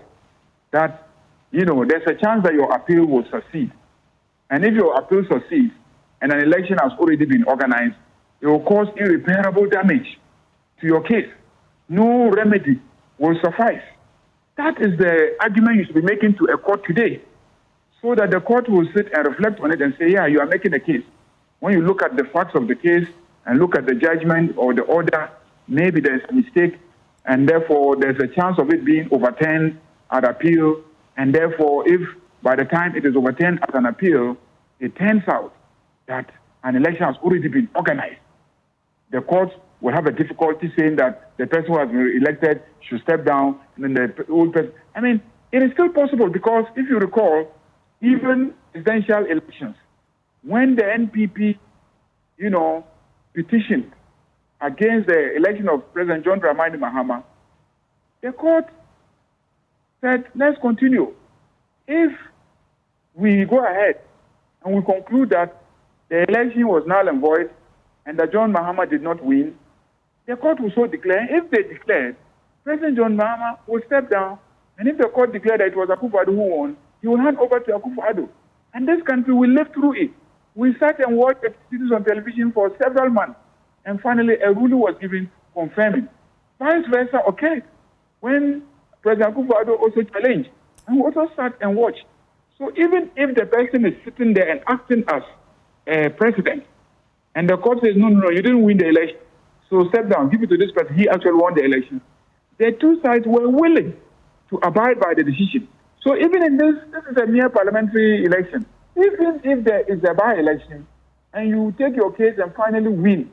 that, there's a chance that your appeal will succeed. And if your appeal succeeds and an election has already been organized, it will cause irreparable damage to your case. No remedy will suffice. That is the argument you should be making to a court today, so that the court will sit and reflect on it and say, yeah, you are making a case. When you look at the facts of the case and look at the judgment or the order, maybe there's a mistake, and therefore there's a chance of it being overturned at appeal. And therefore, if by the time it is overturned at an appeal, it turns out that an election has already been organized, the court will have a difficulty saying that the person who has been elected should step down, and then the old person. I mean, it is still possible because if you recall, even presidential elections, when the NPP, petitioned against the election of President John Mahama, the court said, let's continue. If we go ahead and we conclude that the election was null and void and that John Mahama did not win, the court will so declare. If they declared, President John Mahama will step down, and if the court declared that it was Akufo-Addo who won, he will hand over to Akufo-Addo. And this country will live through it. We sat and watched the proceedings on television for several months, and finally a ruling was given confirming. Vice versa occurred when President Akufo-Addo also challenged, and we also sat and watched. So even if the person is sitting there and acting as a president, and the court says, no, you didn't win the election, so step down, give it to this person, he actually won the election, the two sides were willing to abide by the decision. So even in this is a mere parliamentary election. Even if there is a by-election and you take your case and finally win,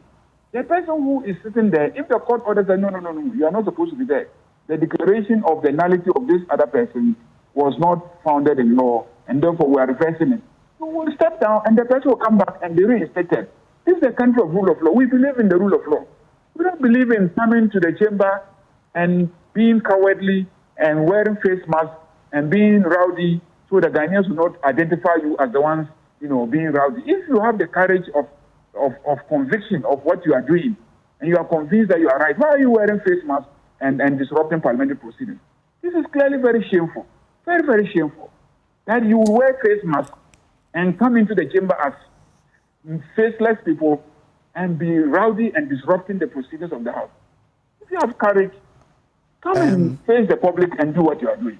the person who is sitting there, if the court orders that no, you are not supposed to be there, the declaration of the nullity of this other person was not founded in law, and therefore we are reversing it. So we'll step down and the person will come back and be reinstated. This is a country of rule of law. We believe in the rule of law. We don't believe in coming to the chamber and being cowardly and wearing face masks and being rowdy so the Ghanaians will not identify you as the ones, being rowdy. If you have the courage of conviction of what you are doing and you are convinced that you are right, why are you wearing face masks and disrupting parliamentary proceedings? This is clearly very shameful, very, very shameful, that you will wear face masks and come into the chamber as faceless people and be rowdy and disrupting the proceedings of the House. If you have courage, come and face the public and do what you are doing.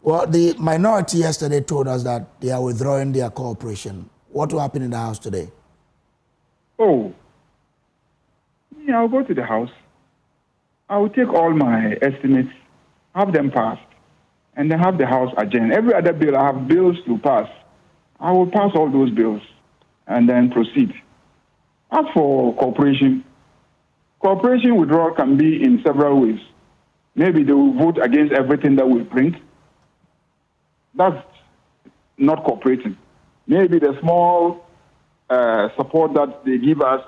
Well, the minority yesterday told us that they are withdrawing their cooperation What will happen in the House today? Oh, yeah, I'll go to the House. I will take all my estimates, have them passed, and then have the House adjourn. Every other bill, I have bills to pass. I will pass all those bills and then proceed. As for cooperation withdrawal can be in several ways. Maybe they will vote against everything that we bring. That's not cooperating. Maybe the small support that they give us,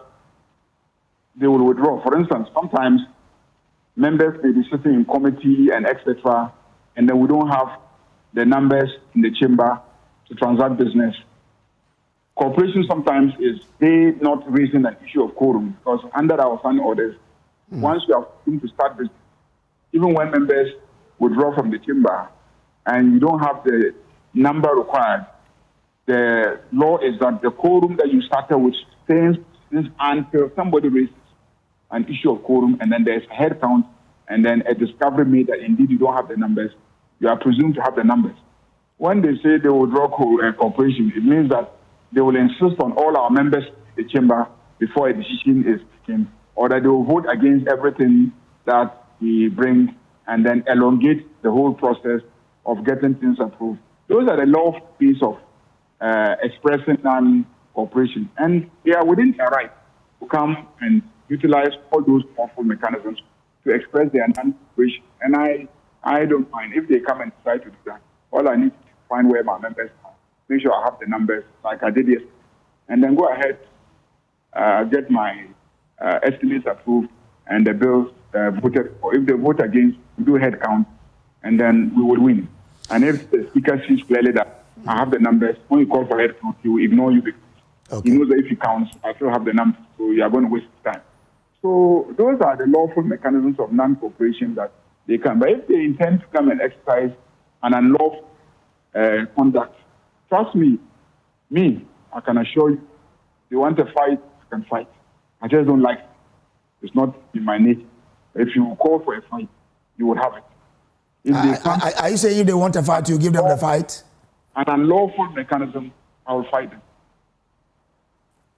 they will withdraw. For instance, sometimes members may be sitting in committee and etc., and then we don't have the numbers in the chamber to transact business. Cooperation sometimes is they not raising an issue of quorum, because under our standing orders, once you are going to start business, even when members withdraw from the chamber and you don't have the number required, the law is that the quorum that you started with stands until somebody raises an issue of quorum, and then there's a head count, and then a discovery made that indeed you don't have the numbers. You are presumed to have the numbers. When they say they will draw cooperation, it means that they will insist on all our members in the chamber before a decision is taken, or that they will vote against everything that we bring and then elongate the whole process of getting things approved. Those are the law piece of expressing non-cooperation. And they are within their right to come and utilize all those powerful mechanisms to express their non-cooperation. And I don't mind if they come and try to do that. All I need to find where my members are, make sure I have the numbers like I did yesterday, and then go ahead, get my estimates approved and the bills voted for. If they vote against, we do head count, and then we will win. And if the speaker sees clearly that I have the numbers, when you call for head count, he will ignore you because he knows that if he counts, I still have the numbers, so you are going to waste time. So those are the lawful mechanisms of non-cooperation that they can. But if they intend to come and exercise an unlawful conduct, trust me, I can assure you, they want to fight, I can fight. I just don't like it. It's not in my nature. If you call for a fight, you will have it. Are you saying if they want a fight, you give them the fight? An unlawful mechanism, I will fight them.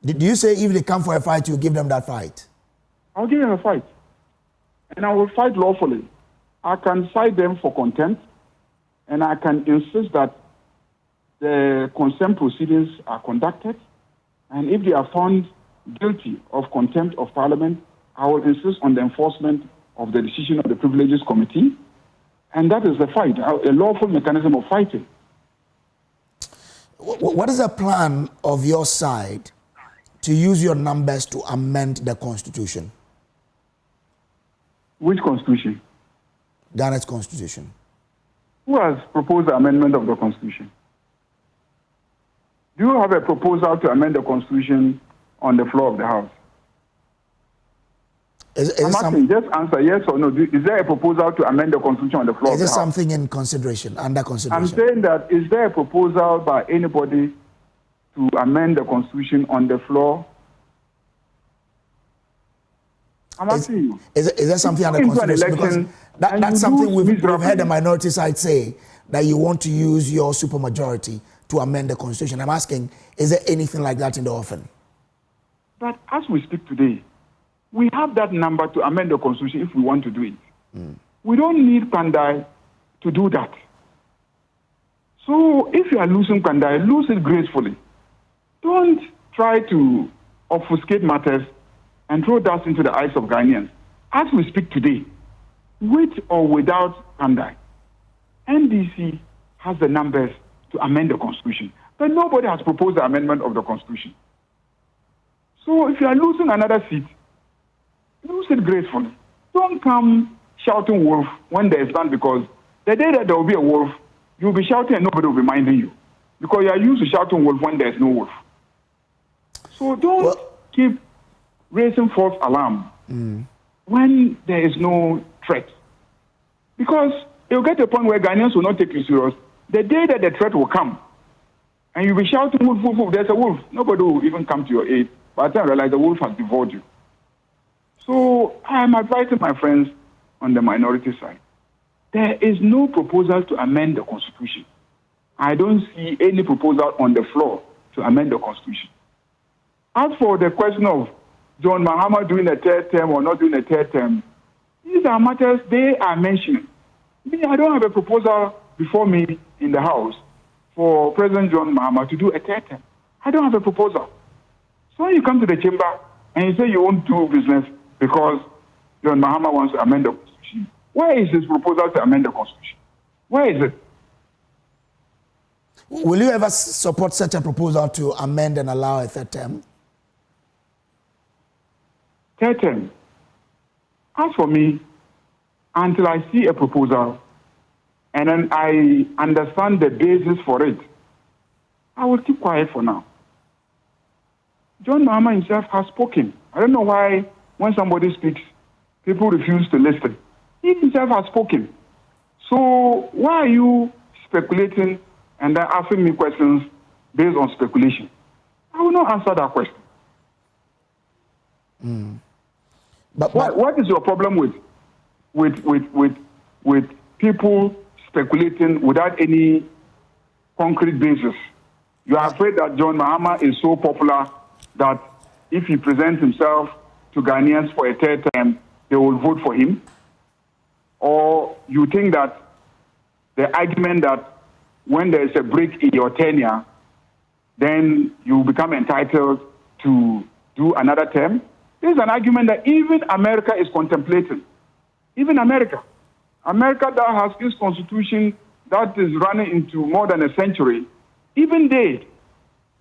Did you say if they come for a fight, you give them that fight? I'll give them a fight. And I will fight lawfully. I can cite them for contempt, and I can insist that the consent proceedings are conducted, and if they are found guilty of contempt of Parliament, I will insist on the enforcement of the decision of the Privileges Committee, and that is the fight, a lawful mechanism of fighting. What is the plan of your side to use your numbers to amend the Constitution? Which Constitution? Ghana's Constitution. Who has proposed the amendment of the Constitution? Do you have a proposal to amend the Constitution on the floor of the House? I'm asking, just answer yes or no. Is there a proposal to amend the Constitution on the floor of the House? Is there something in consideration, under consideration? I'm saying that, is there a proposal by anybody to amend the Constitution on the floor? I'm asking you. Is there something under consideration? Because that's something we've heard the minority side say, that you want to use your supermajority to amend the Constitution. I'm asking, is there anything like that in the offing? But as we speak today, we have that number to amend the Constitution if we want to do it. We don't need Pandai to do that. So if you are losing Pandai, lose it gracefully. Don't try to obfuscate matters and throw dust into the eyes of Ghanaians. As we speak today, with or without Pandai, NDC has the numbers to amend the Constitution. But nobody has proposed the amendment of the Constitution. So if you are losing another seat, lose it gracefully. Don't come shouting wolf when there is none, because the day that there will be a wolf, you'll be shouting and nobody will be minding you, because you are used to shouting wolf when there is no wolf. So don't keep raising false alarm when there is no threat, because it will get to a point where Ghanaians will not take you serious. The day that the threat will come and you'll be shouting wolf, wolf, wolf, there's a wolf, nobody will even come to your aid. By the time you realize the wolf has devoured you. So I'm advising my friends on the minority side. There is no proposal to amend the Constitution. I don't see any proposal on the floor to amend the Constitution. As for the question of John Mahama doing a third term or not doing a third term, these are matters they are mentioning. I don't have a proposal before me in the House for President John Mahama to do a third term. I don't have a proposal. So when you come to the chamber and you say you won't do business because John Mahama wants to amend the Constitution, where is his proposal to amend the Constitution? Where is it? Will you ever support such a proposal to amend and allow a third term? Third term. As for me, until I see a proposal and then I understand the basis for it, I will keep quiet for now. John Mahama himself has spoken. I don't know why when somebody speaks, people refuse to listen. He himself has spoken. So why are you speculating and then asking me questions based on speculation? I will not answer that question. But what is your problem with people speculating without any concrete basis? You are afraid that John Mahama is so popular that if he presents himself to Ghanaians for a third term, they will vote for him? Or you think that the argument that when there is a break in your tenure, then you become entitled to do another term? This is an argument that even America is contemplating. Even America. America that has its constitution that is running into more than a century, even they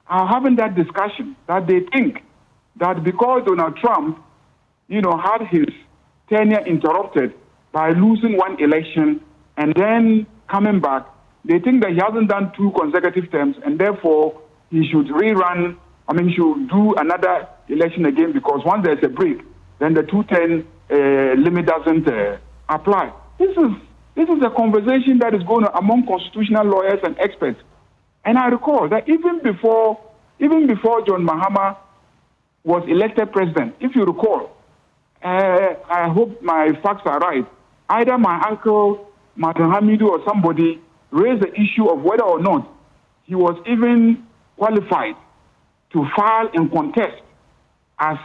are having that discussion that they think that because Donald Trump, had his tenure interrupted by losing one election and then coming back, they think that he hasn't done 2 consecutive terms and therefore he should should do another election again because once there's a break, then the 210 limit doesn't apply. This is a conversation that is going on among constitutional lawyers and experts. And I recall that even before John Mahama was elected president, if you recall, I hope my facts are right, either my uncle, Martin Hamidu, or somebody raised the issue of whether or not he was even qualified to file and contest as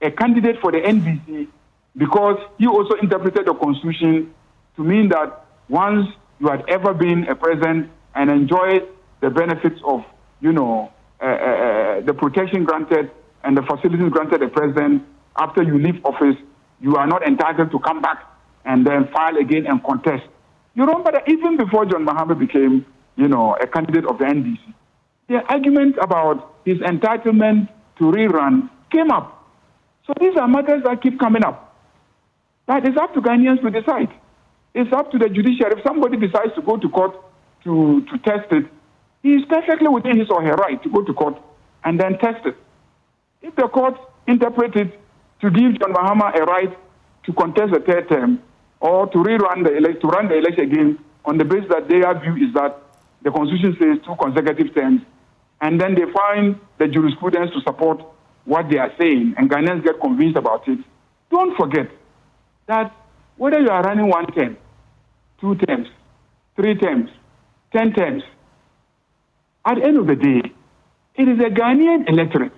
a candidate for the NBC because he also interpreted the Constitution to mean that once you had ever been a president and enjoyed the benefits of, the protection granted and the facilities granted the president after you leave office, you are not entitled to come back and then file again and contest. You remember that even before John Mahama became, a candidate of the NDC, the argument about his entitlement to rerun came up. So these are matters that keep coming up. But it's up to Ghanaians to decide. It's up to the judiciary. If somebody decides to go to court to test it, he is perfectly within his or her right to go to court and then test it. If the court interprets it to give John Mahama a right to contest a third term or to run the election again on the basis that their view is that the Constitution says 2 consecutive terms, and then they find the jurisprudence to support what they are saying, and Ghanaians get convinced about it, don't forget that whether you are running 1 term, 2 terms, 3 terms, 10 terms, at the end of the day, it is a Ghanaian electorate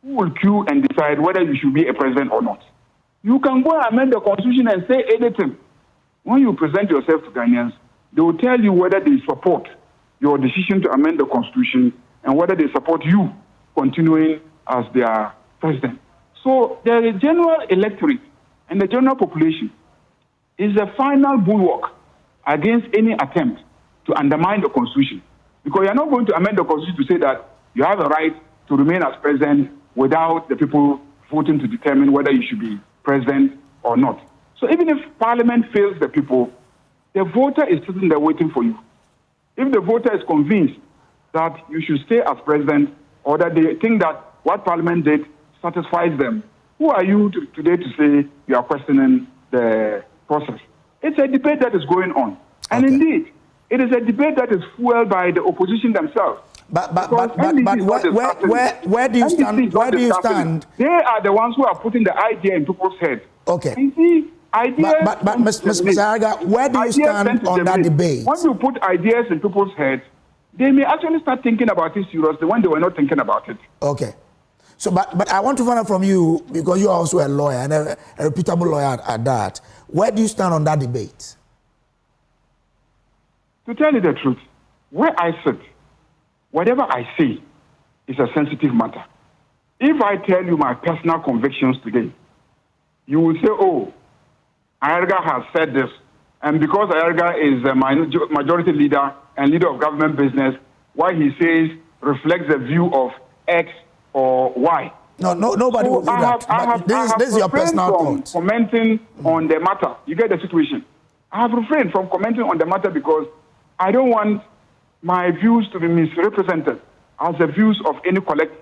who will queue and decide whether you should be a president or not. You can go and amend the Constitution and say anything. When you present yourself to Ghanaians, they will tell you whether they support your decision to amend the Constitution and whether they support you continuing as their president. So the general electorate and the general population is the final bulwark against any attempt to undermine the Constitution. Because you're not going to amend the Constitution to say that you have a right to remain as president without the people voting to determine whether you should be president or not. So even if Parliament fails the people, the voter is sitting there waiting for you. If the voter is convinced that you should stay as president or that they think that what Parliament did satisfies them, who are you today to say you are questioning the process? It's a debate that is going on. And indeed, it is a debate that is fueled by the opposition themselves. But where do you stand? Where do you stand? They are the ones who are putting the idea in people's heads. Okay. You see, ideas. But Mr. Araga, where do you stand on that debate? When you put ideas in people's heads, they may actually start thinking about it seriously when they were not thinking about it. Okay. So, but I want to find out from you, because you are also a lawyer and a reputable lawyer at that. Where do you stand on that debate? To tell you the truth, where I sit, whatever I say is a sensitive matter. If I tell you my personal convictions today, you will say, oh, Ayerga has said this. And because Ayerga is a majority leader and leader of government business, what he says reflects the view of X or Y. No, nobody will do that. This is your personal thought. Commenting on the matter. You get the situation. I have refrained from commenting on the matter because I don't want my views to be misrepresented as the views of any collective.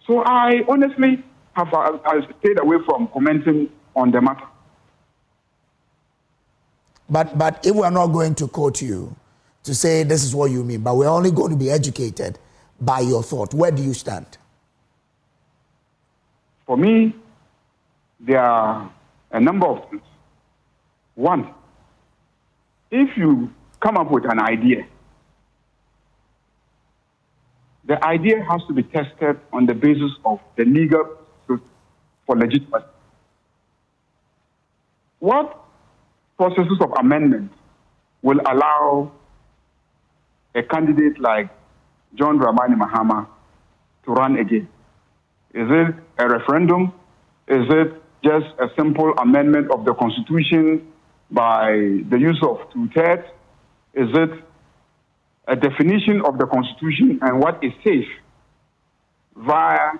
So I honestly have stayed away from commenting on the matter. But if we are not going to quote you to say this is what you mean, but we're only going to be educated by your thought, where do you stand? For me, there are a number of things. One, if you come up with an idea, the idea has to be tested on the basis of the legal for legitimacy. What processes of amendment will allow a candidate like John Mahama to run again? Is it a referendum? Is it just a simple amendment of the Constitution by the use of 2/3? Is it a definition of the Constitution and what it says via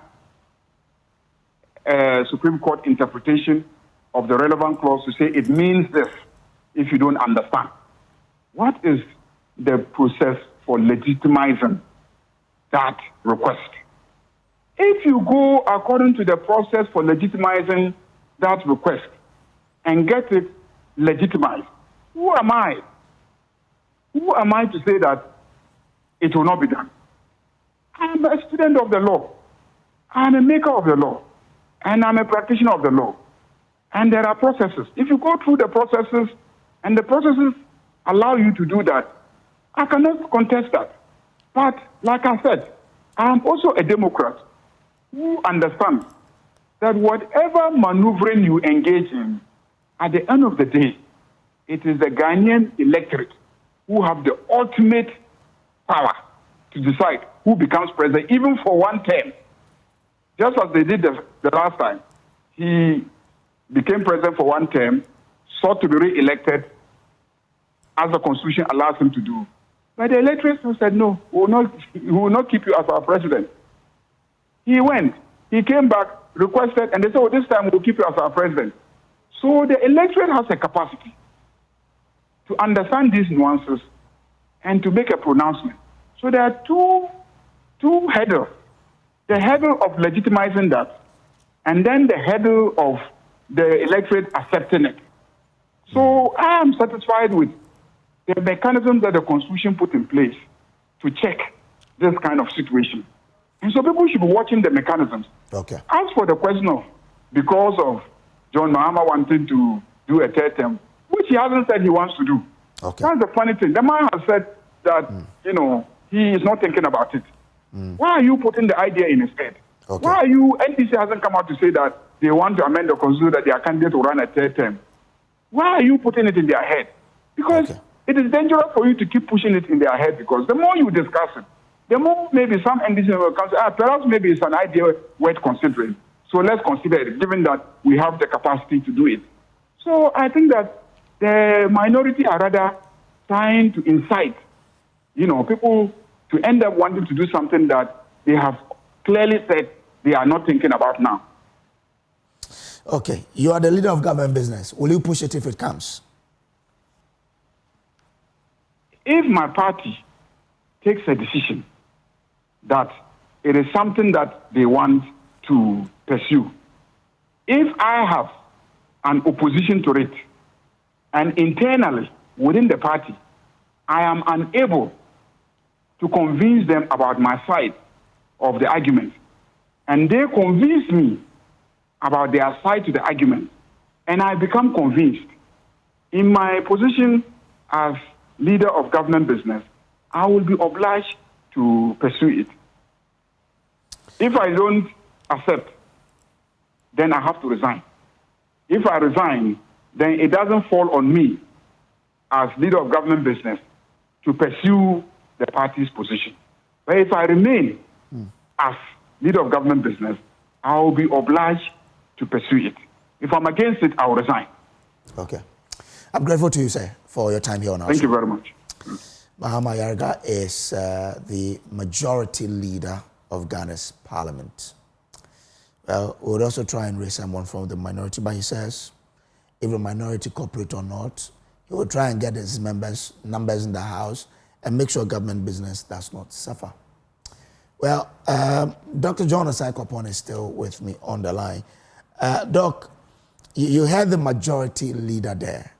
a Supreme Court interpretation of the relevant clause to say it means this if you don't understand? What is the process for legitimizing that request? If you go according to the process for legitimizing that request and get it legitimized, who am I? Who am I to say that it will not be done? I'm a student of the law. I'm a maker of the law. And I'm a practitioner of the law. And there are processes. If you go through the processes and the processes allow you to do that, I cannot contest that. But like I said, I'm also a Democrat who understands that whatever maneuvering you engage in, at the end of the day, it is the Ghanaian electorate who have the ultimate power to decide who becomes president, even for one term. Just as they did the last time. He became president for one term, sought to be re-elected, as the Constitution allows him to do. But the electorate said, no, we will not keep you as our president. He went, he came back, requested, and they said, oh, this time we'll keep you as our president. So the electorate has a capacity to understand these nuances and to make a pronouncement. So there are two hurdles. The hurdle of legitimizing that, and then the hurdle of the electorate accepting it. So I am satisfied with the mechanism that the Constitution put in place to check this kind of situation. And so people should be watching the mechanisms. Okay. As for the question of, because of John Mahama wanting to do a third term, which he hasn't said he wants to do. Okay. That's the funny thing. The man has said that, he is not thinking about it. Why are you putting the idea in his head? Okay. Why are you, NDC hasn't come out to say that they want to amend the Constitution that their candidate will run a third term. Why are you putting it in their head? Because it is dangerous for you to keep pushing it in their head, because the more you discuss it, the more maybe some NDC will come say, perhaps maybe it's an idea worth considering. So let's consider it, given that we have the capacity to do it. So I think that the minority are rather trying to incite, people to end up wanting to do something that they have clearly said they are not thinking about now. Okay, you are the leader of government business. Will you push it if it comes? If my party takes a decision that it is something that they want to pursue, if I have an opposition to it, and internally within the party, I am unable to convince them about my side of the argument, and they convince me about their side to the argument, and I become convinced, in my position as leader of government business, I will be obliged to pursue it. If I don't accept, then I have to resign. If I resign, then it doesn't fall on me as leader of government business to pursue the party's position. But if I remain as leader of government business, I will be obliged to pursue it. If I'm against it, I will resign. Okay. I'm grateful to you, sir, for your time here on our Thank show. you very much. Mahama Yarga is the majority leader of Ghana's parliament. Well, we would also try and raise someone from the minority, but he says, if a minority cooperate or not, he will try and get his numbers in the House and make sure government business does not suffer. Well, Dr. John Osai-Kwapon is still with me on the line. Doc, you heard the majority leader there.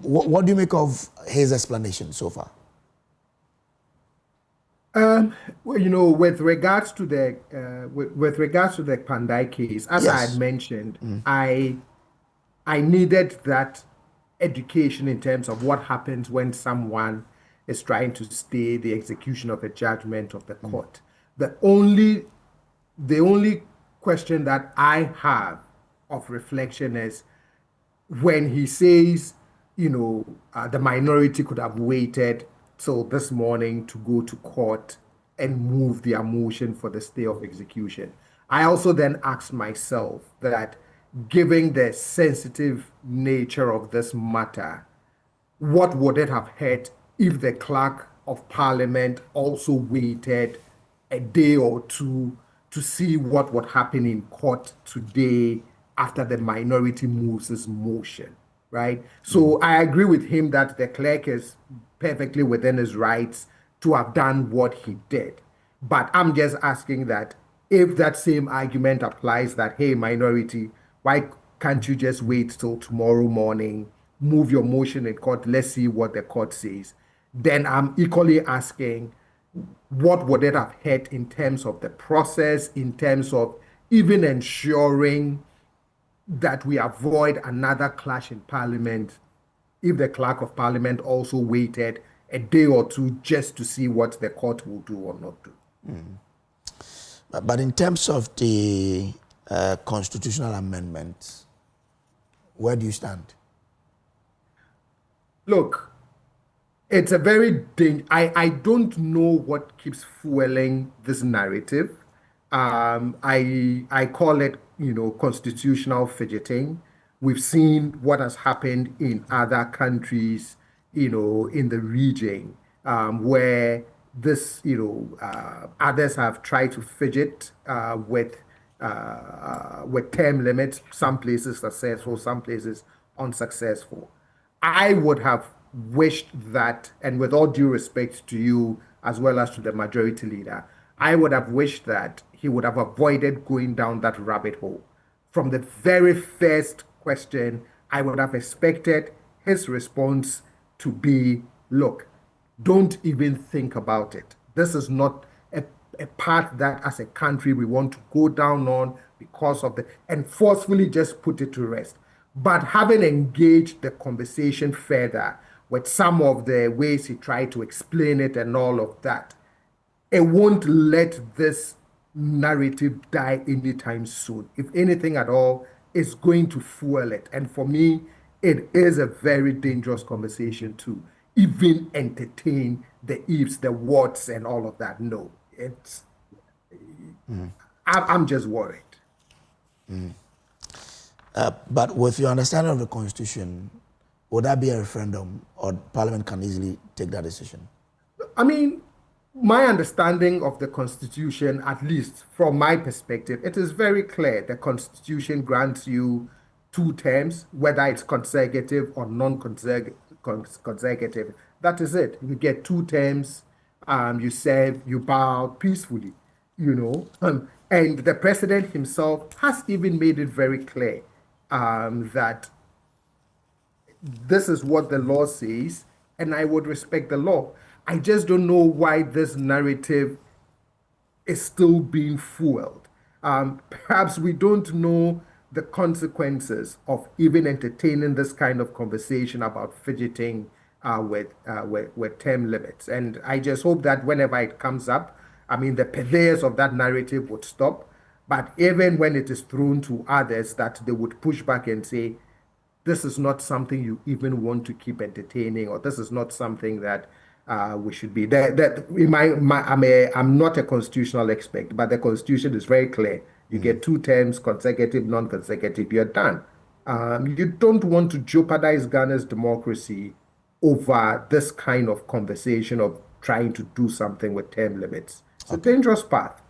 What do you make of his explanation so far? Well, you know, with regards to the Pandai case, as I had mentioned, I needed that education in terms of what happens when someone is trying to stay the execution of a judgment of the court. The only question that I have of reflection is when he says, you know, the minority could have waited till this morning to go to court and move their motion for the stay of execution. I also then asked myself that, given the sensitive nature of this matter, what would it have had if the Clerk of Parliament also waited a day or two to see what would happen in court today after the minority moves its motion, right? So I agree with him that the Clerk is perfectly within his rights to have done what he did. But I'm just asking that if that same argument applies that, hey, minority, why can't you just wait till tomorrow morning, move your motion in court, let's see what the court says? Then I'm equally asking, what would it have had in terms of the process, in terms of even ensuring that we avoid another clash in Parliament if the Clerk of Parliament also waited a day or two just to see what the court will do or not do? But in terms of the constitutional amendments, where do you stand? Look, it's a very I don't know what keeps fueling this narrative. I call it, you know, constitutional fidgeting. We've seen what has happened in other countries, you know, in the region, where this, you know, others have tried to fidget with term limits. Some places successful, some places unsuccessful. I would have wished that, and with all due respect to you as well as to the majority leader, I would have wished that he would have avoided going down that rabbit hole. From the very first question, I would have expected his response to be, look, don't even think about it. This is not a path that as a country we want to go down on because of and forcefully just put it to rest. But having engaged the conversation further with some of the ways he tried to explain it and all of that, it won't let this narrative die anytime soon. If anything at all, it's going to fuel it. And for me, it is a very dangerous conversation to even entertain the ifs, the whats, and all of that. No, it's. I'm just worried. But with your understanding of the Constitution, would that be a referendum, or Parliament can easily take that decision? I mean, my understanding of the Constitution, at least from my perspective, it is very clear. The Constitution grants you 2 terms, whether it's consecutive or non-consecutive. That is it. You get 2 terms, you serve, you bow out peacefully, you know. And the president himself has even made it very clear that this is what the law says, and I would respect the law. I just don't know why this narrative is still being fueled. Perhaps we don't know the consequences of even entertaining this kind of conversation about fidgeting with term limits. And I just hope that whenever it comes up, I mean, the purveyors of that narrative would stop. But even when it is thrown to others, that they would push back and say, this is not something you even want to keep entertaining, or this is not something that we should be. I'm not a constitutional expert, but the Constitution is very clear. You get 2 terms, consecutive, non-consecutive, you're done. You don't want to jeopardize Ghana's democracy over this kind of conversation of trying to do something with term limits. It's a dangerous path.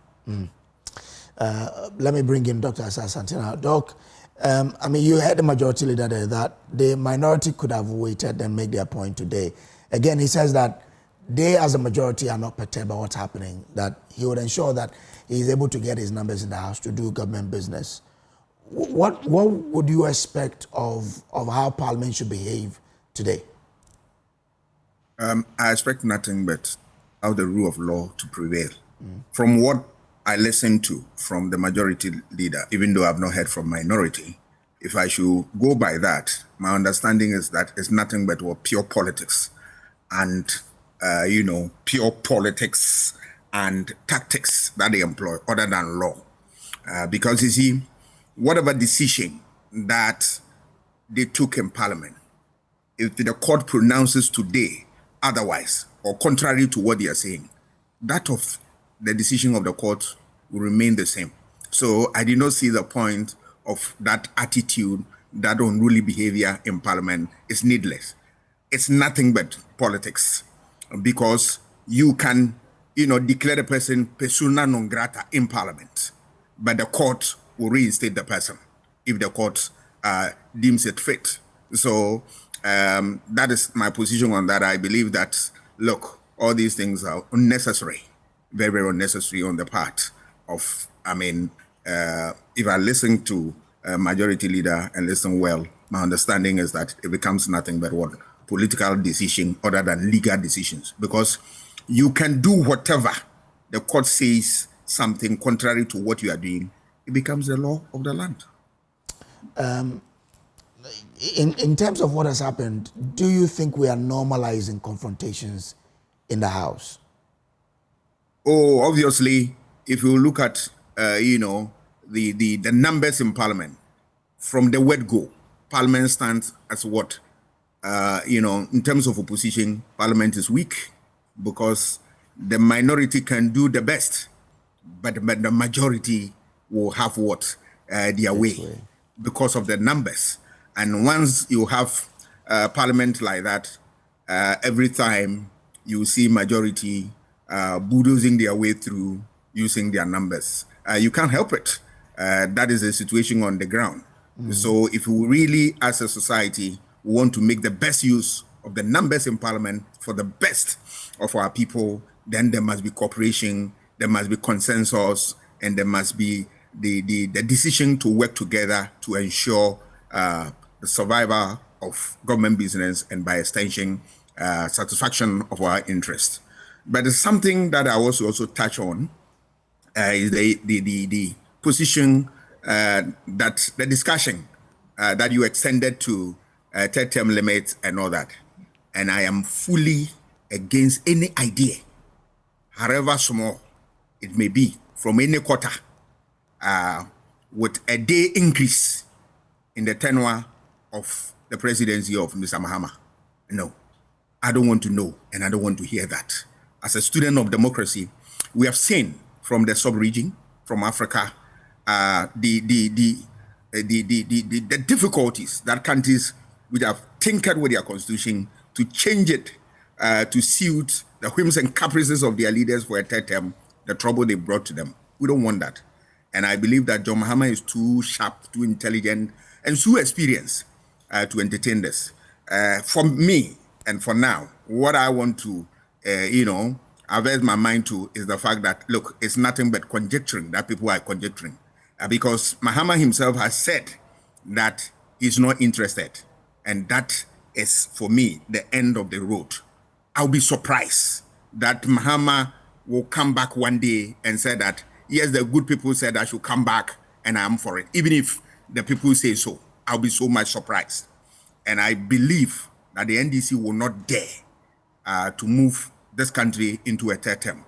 Let me bring in Dr. Asante now. Doc, I mean, you heard the majority leader there that the minority could have waited and make their point today. Again, he says that they as a majority are not perturbed by what's happening, that he would ensure that he is able to get his numbers in the House to do government business. What would you expect of how Parliament should behave today? I expect nothing but how the rule of law to prevail. From what I listened to from the majority leader, even though I've not heard from minority, if I should go by that, my understanding is that it's nothing but pure politics and, pure politics and tactics that they employ other than law. Because you see, whatever decision that they took in Parliament, if the court pronounces today otherwise or contrary to what they are saying, that of the decision of the court will remain the same. So I did not see the point of that attitude, that unruly behavior in Parliament is needless. It's nothing but politics, because you can, declare the person persona non grata in Parliament, but the court will reinstate the person if the court deems it fit. So that is my position on that. I believe that, look, all these things are unnecessary, very, very unnecessary on the part of, if I listen to a majority leader and listen well, my understanding is that it becomes nothing but what? Political decision other than legal decisions. Because you can do whatever the court says something contrary to what you are doing, it becomes the law of the land. In terms of what has happened, do you think we are normalizing confrontations in the House? Oh, obviously, if you look at, the numbers in Parliament, from the word go, Parliament stands as what? In terms of opposition, Parliament is weak because the minority can do the best, but the majority will have what? Their way because of the numbers. And once you have Parliament like that, every time you see majority bulldozing their way through using their numbers. You can't help it. That is the situation on the ground. So if we really, as a society, want to make the best use of the numbers in Parliament for the best of our people, then there must be cooperation, there must be consensus, and there must be the decision to work together to ensure the survival of government business and, by extension, satisfaction of our interests. But it's something that I also touch on is the position that the discussion that you extended to third term limits and all that. And I am fully against any idea, however small it may be, from any quarter, with a day increase in the tenure of the presidency of Mr. Mahama. No, I don't want to know, and I don't want to hear that. As a student of democracy, we have seen from the sub-region, from Africa, the difficulties that countries which have tinkered with their constitution to change it to suit the whims and caprices of their leaders for a third term, the trouble they brought to them. We don't want that. And I believe that John Mahama is too sharp, too intelligent, and too experienced to entertain this. For me, and for now, what I want to, avert my mind to is the fact that, look, it's nothing but conjecturing, that people are conjecturing. Because Mahama himself has said that he's not interested. And that is, for me, the end of the road. I'll be surprised that Mahama will come back one day and say that, yes, the good people said I should come back and I'm for it. Even if the people say so, I'll be so much surprised. And I believe that the NDC will not dare to move this country into a third term,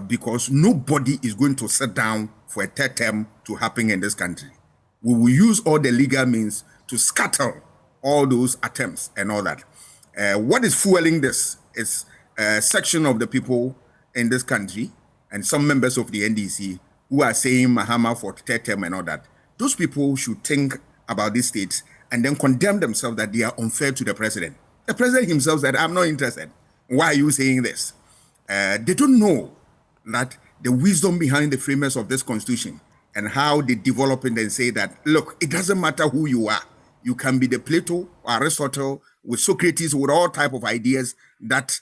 because nobody is going to sit down for a third term to happen in this country. We will use all the legal means to scuttle all those attempts and all that. What is fueling this is a section of the people in this country and some members of the NDC who are saying Mahama for third term and all that. Those people should think about these states and then condemn themselves that they are unfair to the president. The president himself said, I'm not interested. Why are you saying this? They don't know that the wisdom behind the framers of this constitution and how they develop it and say that, look, it doesn't matter who you are. You can be the Plato or Aristotle with Socrates, with all type of ideas that,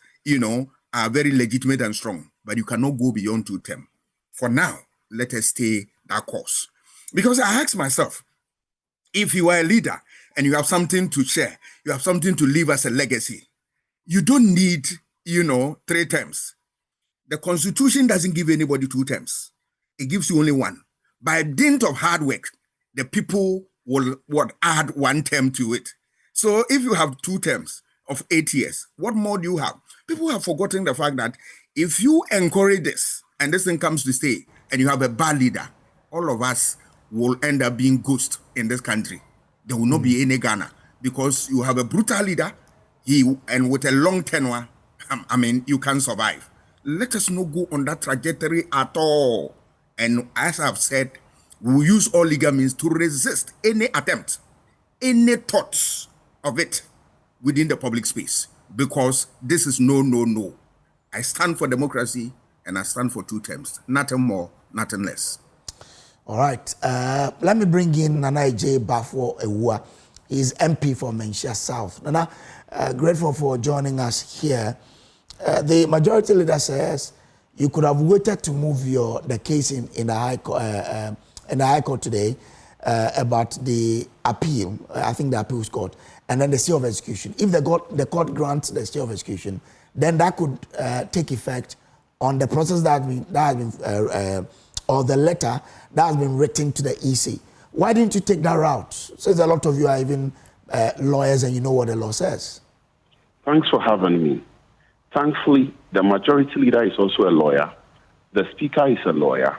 are very legitimate and strong, but you cannot go beyond 2 terms. For now, let us stay that course. Because I ask myself, if you are a leader and you have something to share, you have something to leave as a legacy, you don't need, 3 terms. The Constitution doesn't give anybody 2 terms. It gives you only 1. By dint of hard work, the people will add 1 term to it. So if you have 2 terms of 8 years, what more do you have? People have forgotten the fact that if you encourage this and this thing comes to stay and you have a bad leader, all of us will end up being ghosts in this country. There will not be any Ghana because you have a brutal leader, and with a long tenure, you can survive. Let us not go on that trajectory at all. And as I've said, we will use all legal means to resist any attempt, any thoughts of it within the public space, because this is no. I stand for democracy and I stand for 2 terms, nothing more, nothing less. All right. Let me bring in Nana J. Bafo Ewua. He's MP for Menchia South. Nana, grateful for joining us here. The majority leader says you could have waited to move the case in the High Court today about the appeal. I think the appeal is called, and then the stay of execution. If the court grants the stay of execution, then that could take effect on the process that has been or the letter that has been written to the EC. Why didn't you take that route? Since a lot of you are even lawyers and you know what the law says. Thanks for having me. Thankfully, the majority leader is also a lawyer. The speaker is a lawyer.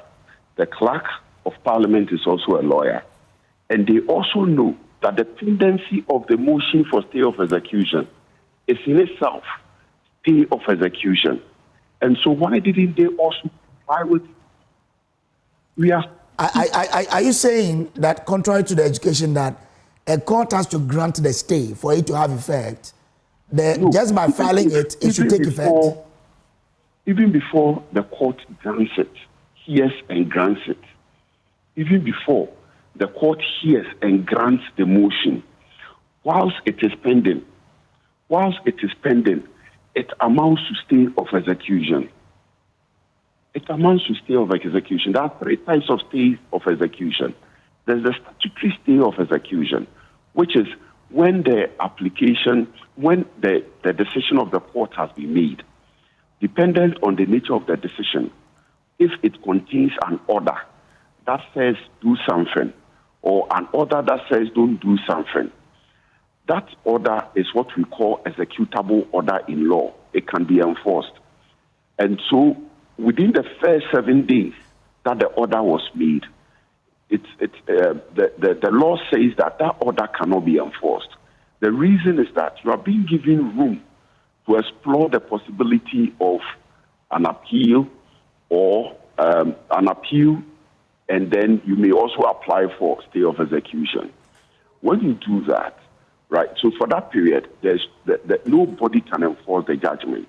The clerk of parliament is also a lawyer. And they also know that the tendency of the motion for stay of execution is in itself stay of execution. And so why didn't they also comply with it? Are you saying that contrary to the education that a court has to grant the stay for it to have effect, just by filing it should take effect? Even before the court grants it, hears and grants it, even before the court hears and grants the motion, whilst it is pending, it amounts to stay of execution. It amounts to stay of execution. There are 3 types of stay of execution. There's the statutory stay of execution, which is when the decision of the court has been made, dependent on the nature of the decision. If it contains an order that says do something, or an order that says don't do something, that order is what we call executable order in law. It can be enforced. And so within the first 7 days that the order was made, the law says that order cannot be enforced. The reason is that you are being given room to explore the possibility of an appeal and then you may also apply for stay of execution. When you do that, right, so for that period, nobody can enforce the judgment.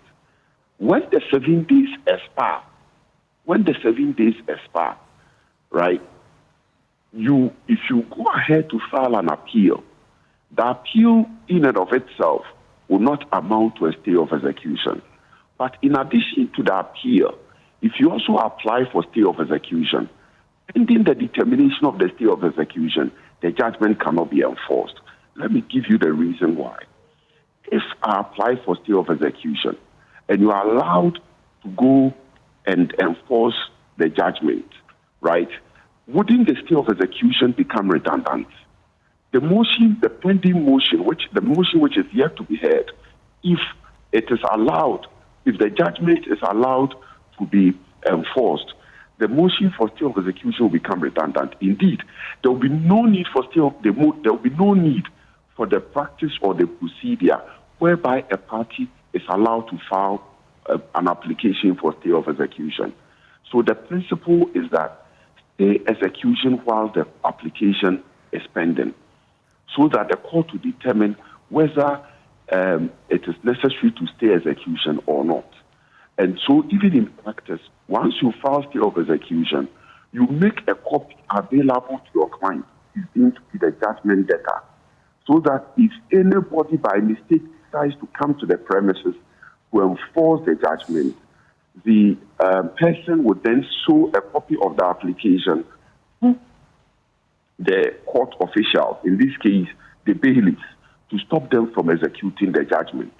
When the 7 days expire, right, if you go ahead to file an appeal, the appeal in and of itself will not amount to a stay of execution. But in addition to the appeal, if you also apply for stay of execution, pending the determination of the stay of execution, the judgment cannot be enforced. Let me give you the reason why. If I apply for stay of execution and you are allowed to go and enforce the judgment, right, wouldn't the stay of execution become redundant? the motion, the pending motion, the motion which is yet to be heard, if it is allowed, if the judgment is allowed to be enforced, the motion for stay of execution will become redundant. Indeed, there will be no need for there will be no need for the practice or the procedure whereby a party is allowed to file an application for stay of execution. So the principle is that stay execution while the application is pending, so that the court will determine whether it is necessary to stay execution or not. And so even in practice, once you file stay of execution, you make a copy available to your client, who is deemed to be the judgment debtor, so that if anybody by mistake decides to come to the premises to enforce the judgment, the person would then show a copy of the application to the court officials, in this case, the bailiffs, to stop them from executing the judgment.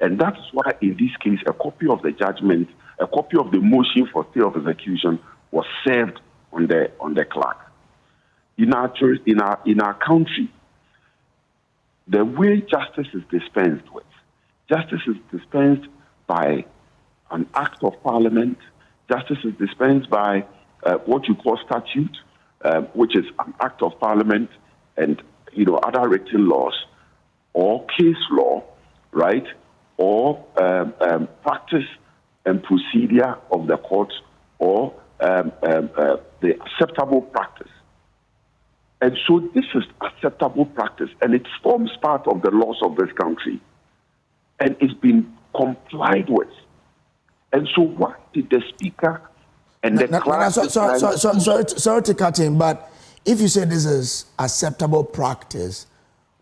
And that's why, in this case, a copy of the judgment, a copy of the motion for stay of execution was served on the clerk. In our country, the way justice is dispensed with, justice is dispensed by an act of parliament. Justice is dispensed by what you call statute, which is an act of parliament, and other written laws, or case law, right, or practice and procedure of the courts, or the acceptable practice. And so this is acceptable practice, and it forms part of the laws of this country, and it's been complied with. And so why did the speaker and the clerk... Sorry to cut in, but if you say this is acceptable practice,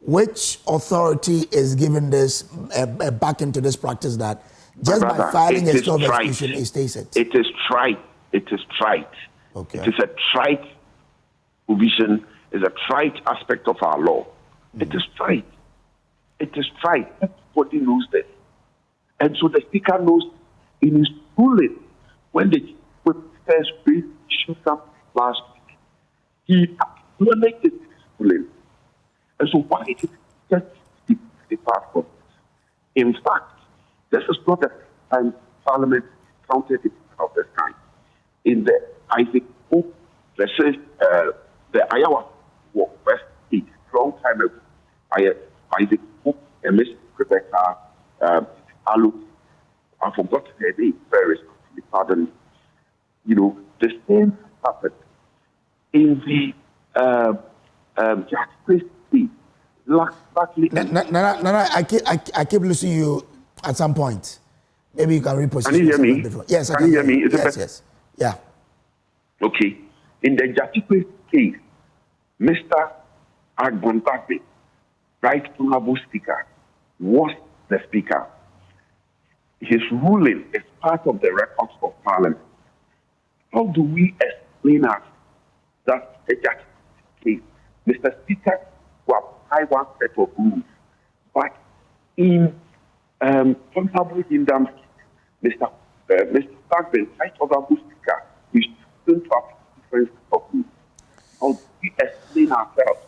which authority is giving this back into this practice that just by filing a stay of execution it stays it? It is trite. It is trite. Okay. It is a trite provision. It's a trite aspect of our law. It is trite. It is trite. Everybody knows this. And so the speaker knows in his ruling, when the first issued up last week, he acknowledged his ruling. And so why did he just depart from this? In fact, this is not the time Parliament counted it of this kind. In the Isaac book, the Iowa West State, long time ago, Isaac book and Miss Rebecca Alu, I forgot her name, very recently, pardon me. The same happened in the Jack I keep losing you at some point. Maybe you can reposition. Can you hear me? Yes, I can you hear me? Yes. Yeah. Okay. In the Jatikwe case, Mr. Agbontakwe, Right Honorable Speaker, was the Speaker. His ruling is part of the records of Parliament. How do we explain that the Jatikwe case, Mr. Speaker, will apply one set of rules, but in Honorable Hindam's case, Mr. Stagbin, Right Honorable Speaker, is going to apply different set of rules. How do we explain ourselves?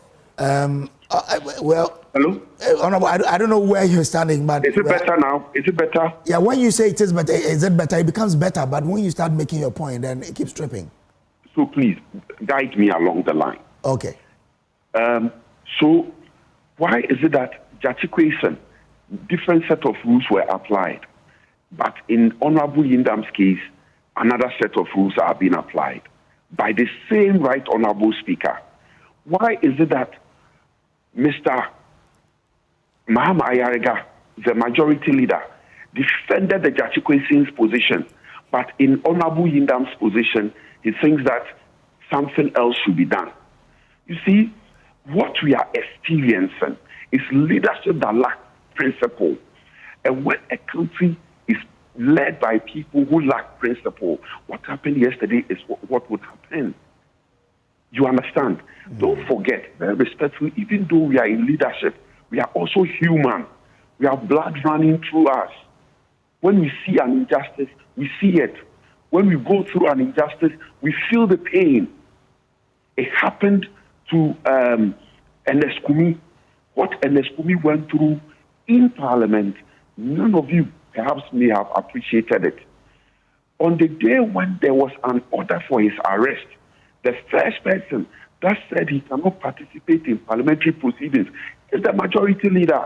Hello? Honorable, I don't know where you're standing, but... Is it better now? Is it better? Yeah, when you say it is better, is it better? It becomes better, but when you start making your point, then it keeps tripping. So please, guide me along the line. Okay. So why is it that Jatikwe's different set of rules were applied, but in Honorable Yindam's case, another set of rules are being applied by the same Right Honorable Speaker? Why is it that Mr. Mahama Ayariga, the majority leader, defended the Jatikwe's position, but in Honorable Yindam's position, he thinks that something else should be done? You see, what we are experiencing is leadership that lacks principle. And when a country is led by people who lack principle, what happened yesterday is what would happen. You understand? Don't forget, very respectfully, even though we are in leadership, we are also human. We have blood running through us. When we see an injustice, we see it. When we go through an injustice, we feel the pain. It happened to Ernest what Ernest went through in Parliament, none of you perhaps may have appreciated it. On the day when there was an order for his arrest, the first person that said he cannot participate in parliamentary proceedings is the majority leader.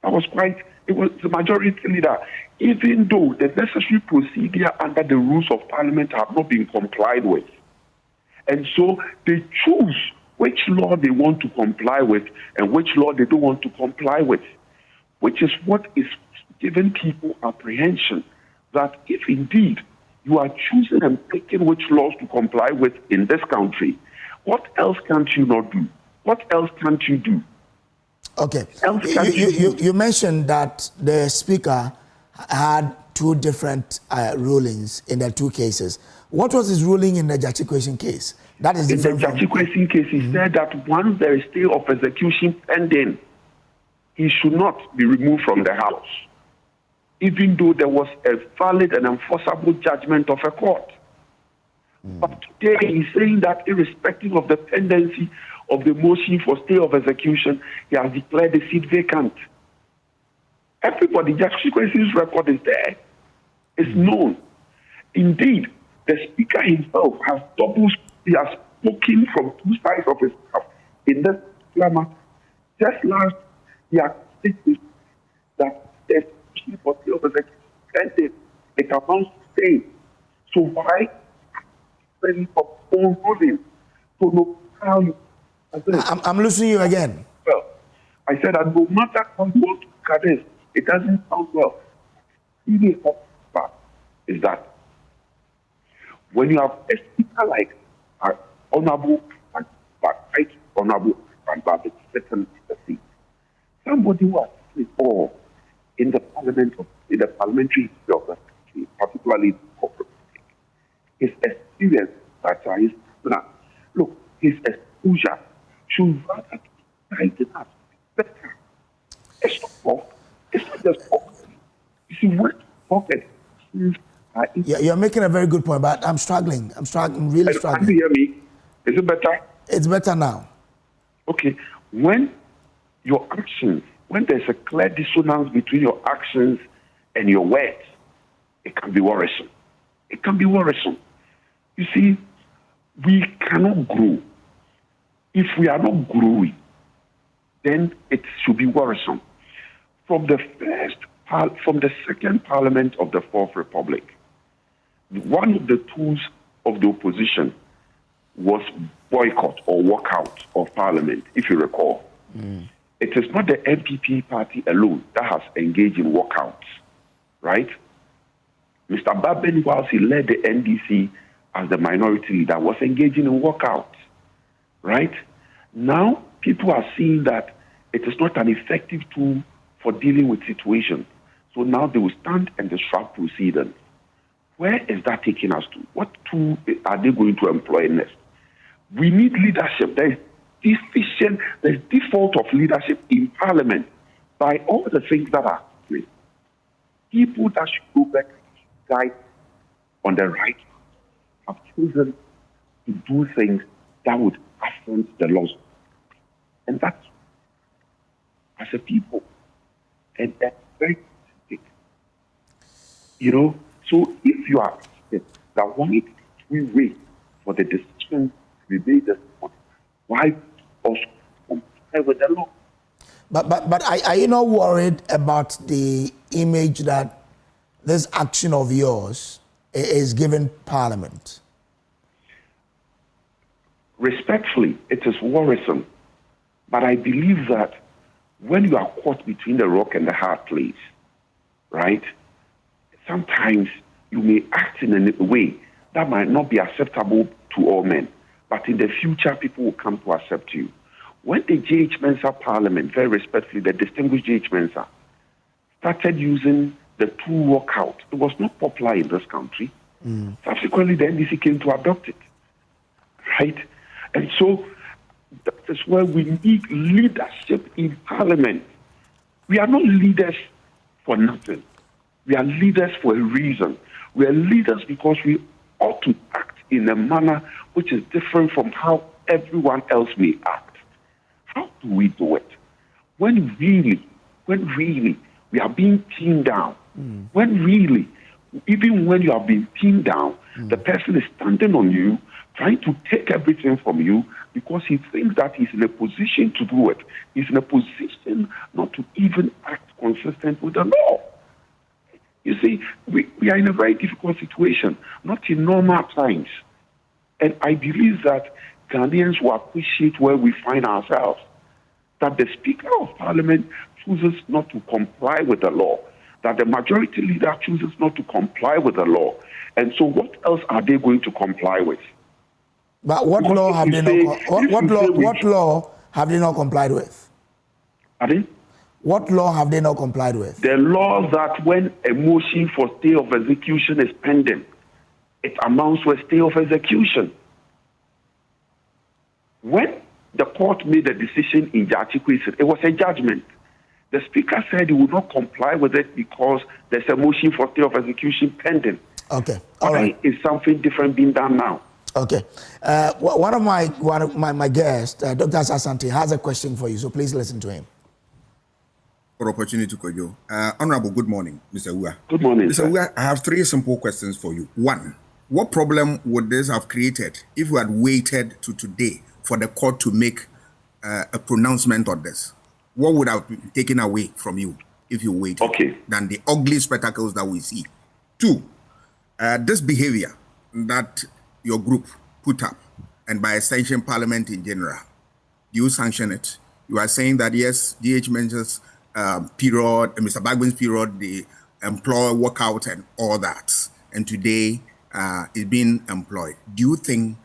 It was the majority leader, even though the necessary procedure under the rules of Parliament have not been complied with. And so they choose which law they want to comply with and which law they don't want to comply with, which is what is giving people apprehension that if indeed you are choosing and picking which laws to comply with in this country, what else can't you not do? What else can't you do? Okay. You mentioned that the Speaker had two different rulings in the two cases. What was his ruling in the Jachikwesin case? That is different. In the Jachikwesin case, he said that once there is stay of execution pending, he should not be removed from the House, even though there was a valid and enforceable judgment of a court. But today he's saying that irrespective of the pendency of the motion for stay of execution, he has declared the seat vacant. Everybody, Jachikwesin's record is there. It's known. Indeed, the Speaker himself has he has spoken from two sides of his mouth in this matter. Just last year, that the motion for stay of execution, it amounts to stay. So why? For own ruling. So no how you. I'm losing you again. Well, I said that no matter how you want to look at this, it doesn't sound well. The fact is that when you have a speaker like Honorable and Right Honorable and Babbitt sitting in the seat, somebody who has seen all in the parliamentary history of the country, particularly the corporate politics, his experience that is look, his exposure should rather be tightened up, better. It's not talk. It's not just talk. You see, when pocket you're making a very good point, but I'm struggling. I'm really struggling. Can you hear me? Is it better? It's better now. Okay. When your actions, when there's a clear dissonance between your actions and your words, it can be worrisome. It can be worrisome. You see, we cannot grow. If we are not growing, then it should be worrisome. From the second Parliament of the Fourth Republic, one of the tools of the opposition was boycott or walkout of Parliament, if you recall. It is not the MPP party alone that has engaged in walkouts, right? Mr. Babben, whilst he led the NDC as the minority leader, was engaging in walkouts, right? Now, people are seeing that it is not an effective tool for dealing with situations. So now they will stand and disrupt proceedings. Where is that taking us to? What tool are they going to employ next? We need leadership. There is default of leadership in Parliament by all the things that are happening. People that should go back and guide on the right have chosen to do things that would affront the laws. And that's, as a people, and that's very specific. You know, so if you are that why we wait for the decision to be made this morning, why also comply with the law? But are you not worried about the image that this action of yours is giving Parliament? Respectfully, it is worrisome. But I believe that when you are caught between the rock and the hard place, right, sometimes you may act in a way that might not be acceptable to all men. But in the future, people will come to accept you. When the J.H. Mensah Parliament, very respectfully, the distinguished J.H. Mensah, started using the tool walkout, it was not popular in this country. Subsequently, the NDC came to adopt it, right? And so that is where we need leadership in Parliament. We are not leaders for nothing. We are leaders for a reason. We are leaders because we ought to act in a manner which is different from how everyone else may act. do we do it? When really we are being pinned down, when really, even when you are being pinned down, the person is standing on you, trying to take everything from you because he thinks that he's in a position to do it. He's in a position not to even act consistent with the law. You see, we are in a very difficult situation, not in normal times. And I believe that Ghanaians will appreciate where we find ourselves, that the Speaker of Parliament chooses not to comply with the law, that the majority leader chooses not to comply with the law. And so what else are they going to comply with? But what law have they not complied with? Pardon? What law have they not complied with? The law that when a motion for stay of execution is pending, it amounts to a stay of execution. When the court made a decision in Jachikwi, it was a judgment. The Speaker said he would not comply with it because there's a motion for stay of execution pending. Okay, all right. Is something different being done now? Okay. One of my guests, Dr. Asante, has a question for you, so please listen to him. For opportunity, Kojo. Honorable, good morning, Mr. Ua. Good morning, Mr. Ua, I have 3 simple questions for you. 1, what problem would this have created if we had waited to today for the court to make a pronouncement on this? What would have been taken away from you if you waited than the ugly spectacles that we see? 2, this behavior that your group put up, and by extension, Parliament in general, do you sanction it? You are saying that, yes, DH mentions period, Mr. Bagwin's period, the employer walkout and all that, and today is being employed. Do you think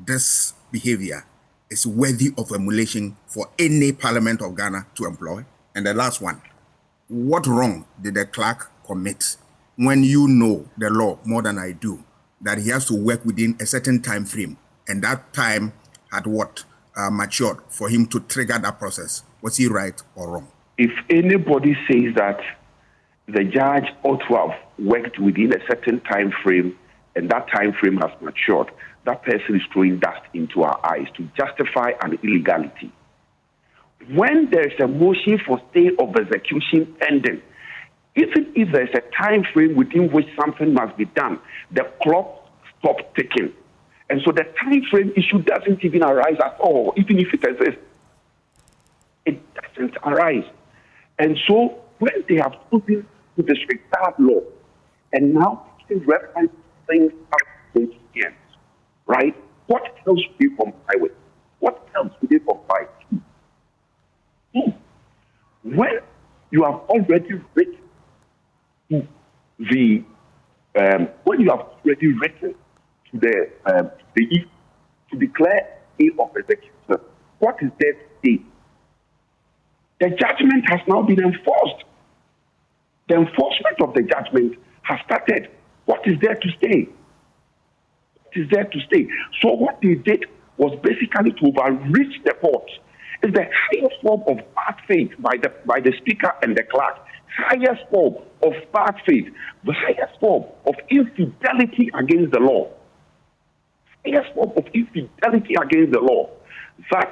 this behavior is worthy of emulation for any Parliament of Ghana to employ? And the last one, what wrong did the clerk commit when you know the law more than I do, that he has to work within a certain time frame, and that time had matured for him to trigger that process? Was he right or wrong? If anybody says that the judge ought to have worked within a certain time frame and that time frame has matured, that person is throwing dust into our eyes to justify an illegality. When there is a motion for stay of execution pending, even if there is a time frame within which something must be done, the clock stops ticking. And so the time frame issue doesn't even arise at all, even if it exists. It doesn't arise. And so when they have chosen to disregard law and now taking reference to things after again, right? What else do you comply with? What else do they comply with? When you have already written to the to declare a of execution, what is there to say? The judgment has now been enforced. The enforcement of the judgment has started. What is there to stay? What is there to stay? So what they did was basically to overreach the court. It's the highest form of bad faith by the Speaker and the clerk. Highest form of bad faith. The highest form of infidelity against the law. Highest form of infidelity against the law. That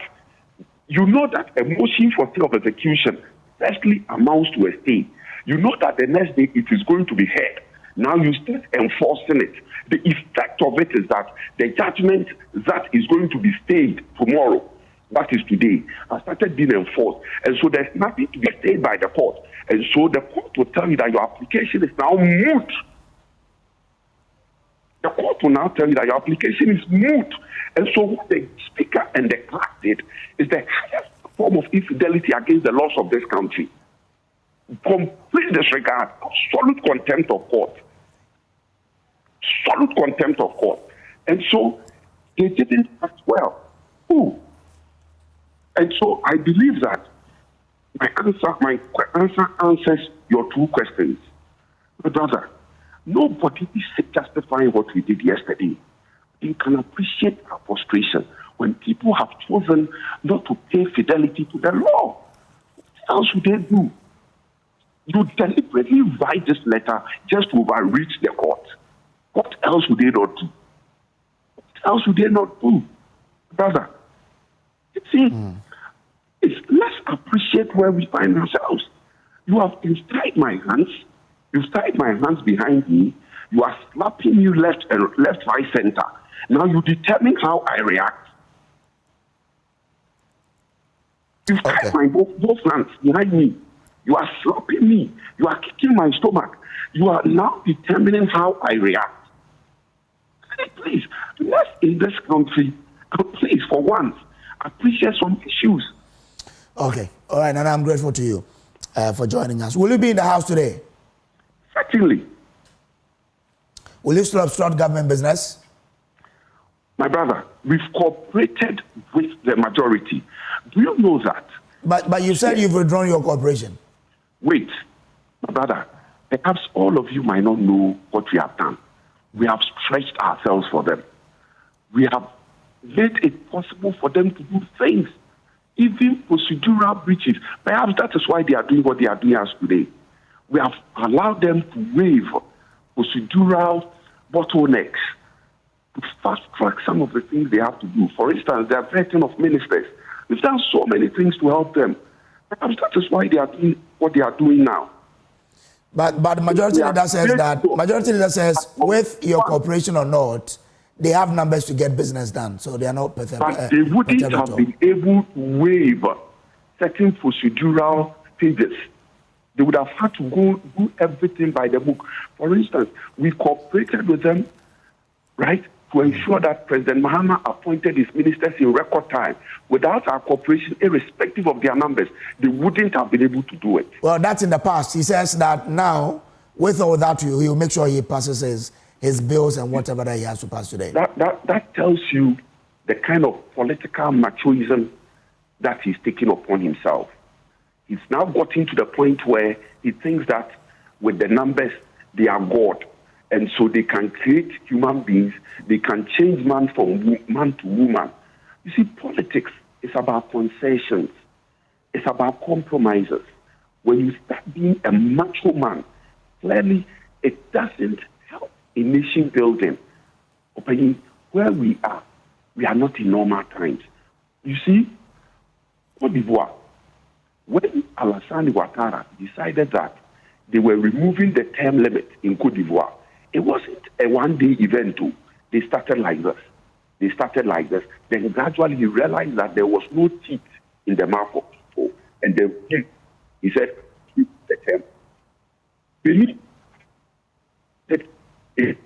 you know that a motion for stay of execution firstly amounts to a stay. You know that the next day it is going to be heard. Now you start enforcing it. The effect of it is that the judgment that is going to be stayed tomorrow, that is today, has started being enforced. And so there's nothing to be stayed by the court. And so the court will tell you that your application is now moot. The court will now tell you that your application is moot. And so what the Speaker and the clerk did is the highest form of infidelity against the laws of this country. Complete disregard, absolute contempt of court. Absolute contempt of court. And so they didn't act well. And so I believe that my answer answers your 2 questions. My brother, nobody is justifying what we did yesterday. You can appreciate our frustration when people have chosen not to pay fidelity to the law. What else would they do? You deliberately write this letter just to overreach the court. What else would they not do? What else would they not do? Brother, you see, please, let's appreciate where we find ourselves. You have tied my hands. You've tied my hands behind me. You are slapping me left, right, center. Now you determine how I react. You've tied my both hands behind me. You are slapping me. You are kicking my stomach. You are now determining how I react. Please, let's in this country, please, for once, appreciate some issues. Okay. All right, and I'm grateful to you for joining us. Will you be in the house today? Certainly. Will you still obstruct government business? My brother, we've cooperated with the majority. Do you know that? But you said you've withdrawn your cooperation. Wait, my brother, perhaps all of you might not know what we have done. We have stretched ourselves for them. We have made it possible for them to do things, even procedural breaches. Perhaps that is why they are doing what they are doing as today. We have allowed them to waive procedural bottlenecks to fast track some of the things they have to do. For instance, they are vetting of ministers. We've done so many things to help them. Perhaps that is why they are doing what they are doing now. But the majority leader says with your cooperation or not, they have numbers to get business done, so they are not perfect. But they wouldn't have been able to waive certain procedural stages. They would have had to go do everything by the book. For instance, we cooperated with them, right, to ensure that President Mahama appointed his ministers in record time. Without our cooperation, irrespective of their numbers, they wouldn't have been able to do it. Well, that's in the past. He says that now, with or without you, he'll make sure he passes his bills and whatever that he has to pass today. That tells you the kind of political machoism that he's taking upon himself. He's now gotten to the point where he thinks that with the numbers, they are God. And so they can create human beings. They can change man from man to woman. You see, politics is about concessions. It's about compromises. When you start being a macho man, clearly it doesn't help in nation building. Where we are not in normal times. You see, Cote d'Ivoire, when Alassane Ouattara decided that they were removing the term limit in Cote d'Ivoire, it wasn't a one-day event too. They started like this. Then gradually he realized that there was no teeth in the mouth of people. And then he said, keep the term. Believe that an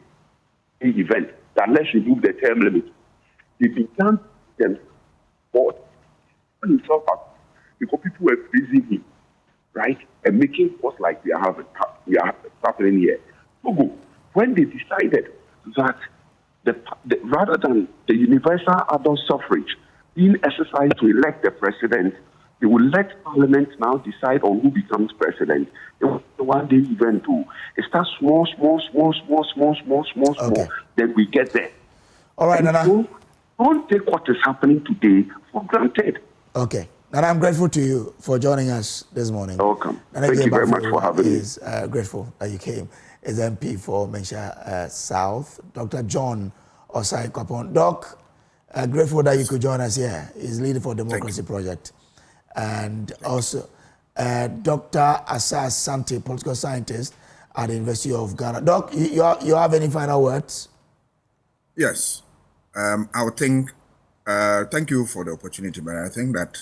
event that let's remove the term limit. They began them for himself because people were praising him, right? And making us like we are happening here. Togo, when they decided that rather than the universal adult suffrage being exercised to elect the president, they will let Parliament now decide on who becomes president. It was a one-day event too. It starts small, Okay. then we get there. All right, Nana. So don't take what is happening today for granted. Okay. And I'm grateful to you for joining us this morning. Welcome. And Thank you very much for having me. Grateful that you came. Is MP for Mensha South, Dr. John Osai Kapon. Doc, grateful that you could join us here. He's leading for Democracy Project. And also Dr. Asas Sante, political scientist at the University of Ghana. Doc, you have any final words? Yes. I would think, thank you for the opportunity, but I think that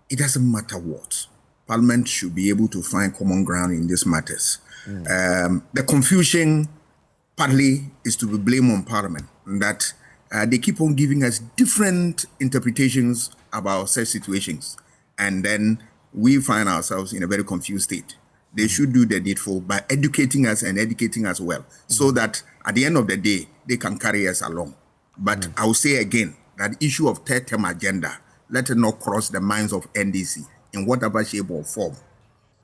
it doesn't matter what. Parliament should be able to find common ground in these matters. The confusion partly is to be blamed on Parliament, that they keep on giving us different interpretations about such situations, and then we find ourselves in a very confused state. They should do the needful by educating us and educating us well, so that at the end of the day, they can carry us along. But I will say again, that issue of third term agenda, let it not cross the minds of NDC in whatever shape or form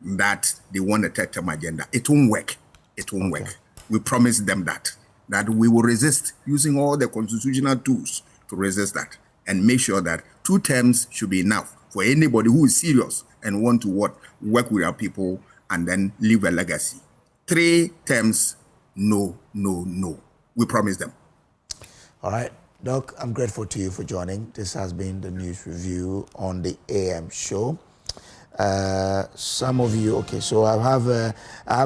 that they want a third term agenda. It won't work. It won't work. We promise them that we will resist using all the constitutional tools to resist that and make sure that 2 terms should be enough for anybody who is serious and want to work with our people and then leave a legacy. 3 terms, no. We promise them. All right. Doc, I'm grateful to you for joining. This has been the news review on the AM show. Some of you, okay, so I have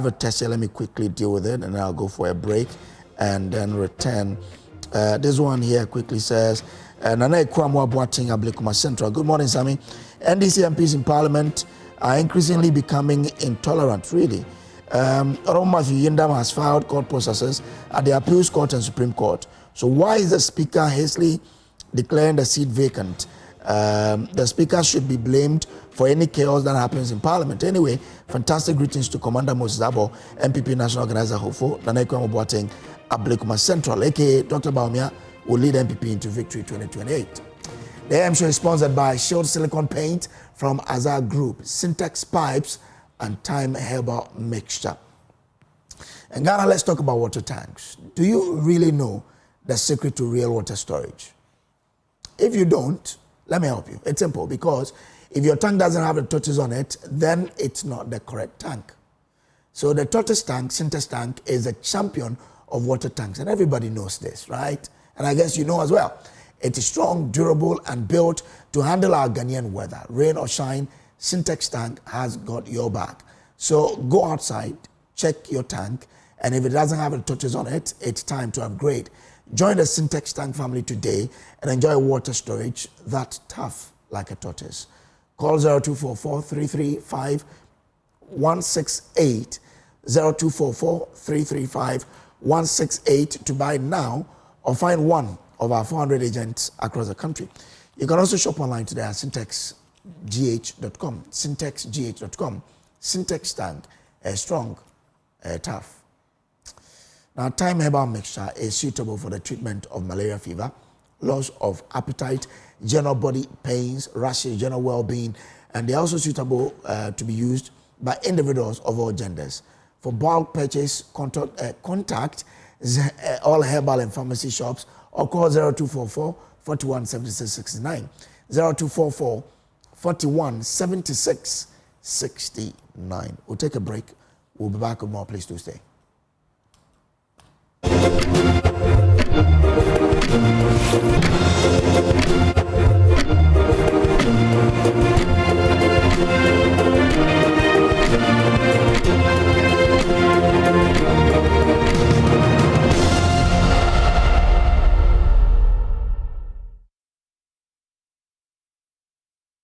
a test here. Let me quickly deal with it, and then I'll go for a break and then return. This one here quickly says, Nana Kwamwa Boating Ablikuma Central. Good morning, Sammy. NDC MPs in Parliament are increasingly becoming intolerant, really. Matthew Yindam has filed court processes at the Appeals Court and Supreme Court. So why is the Speaker hastily declaring the seat vacant? The Speaker should be blamed for any chaos that happens in Parliament. Anyway, fantastic greetings to Commander Moses Abo, MPP National Organizer Hofo, Nana Kwamwa Boating Ablikuma Central, aka Dr. Baumia, will lead MPP into victory 2028. The AM show is sponsored by Shield Silicone Paint from Azar Group, Syntax Pipes, and Time Herbal Mixture. And Ghana, let's talk about water tanks. Do you really know the secret to real water storage? If you don't, let me help you. It's simple, because if your tank doesn't have the tortoise on it, then it's not the correct tank. So the tortoise tank, Syntax tank, is a champion of water tanks, and everybody knows this, right? And I guess you know as well. It is strong, durable, and built to handle our Ghanaian weather. Rain or shine, Syntax tank has got your back. So go outside, check your tank, and if it doesn't have a tortoise on it, it's time to upgrade. Join the Syntax tank family today and enjoy water storage that's tough like a tortoise. Call 0244-335-168, 0244-335-168 to buy now or find one of our 400 agents across the country. You can also shop online today at syntexgh.com. Syntexgh.com. Syntax tank, strong, tough. Now, Time Herbal Mixture is suitable for the treatment of malaria fever, loss of appetite, general body pains, rashes, general well-being, and they're also suitable to be used by individuals of all genders. For bulk purchase, contact all herbal and pharmacy shops or call 0244 41 76 69. 0244 41 76 69. We'll take a break. We'll be back with more. Please do stay.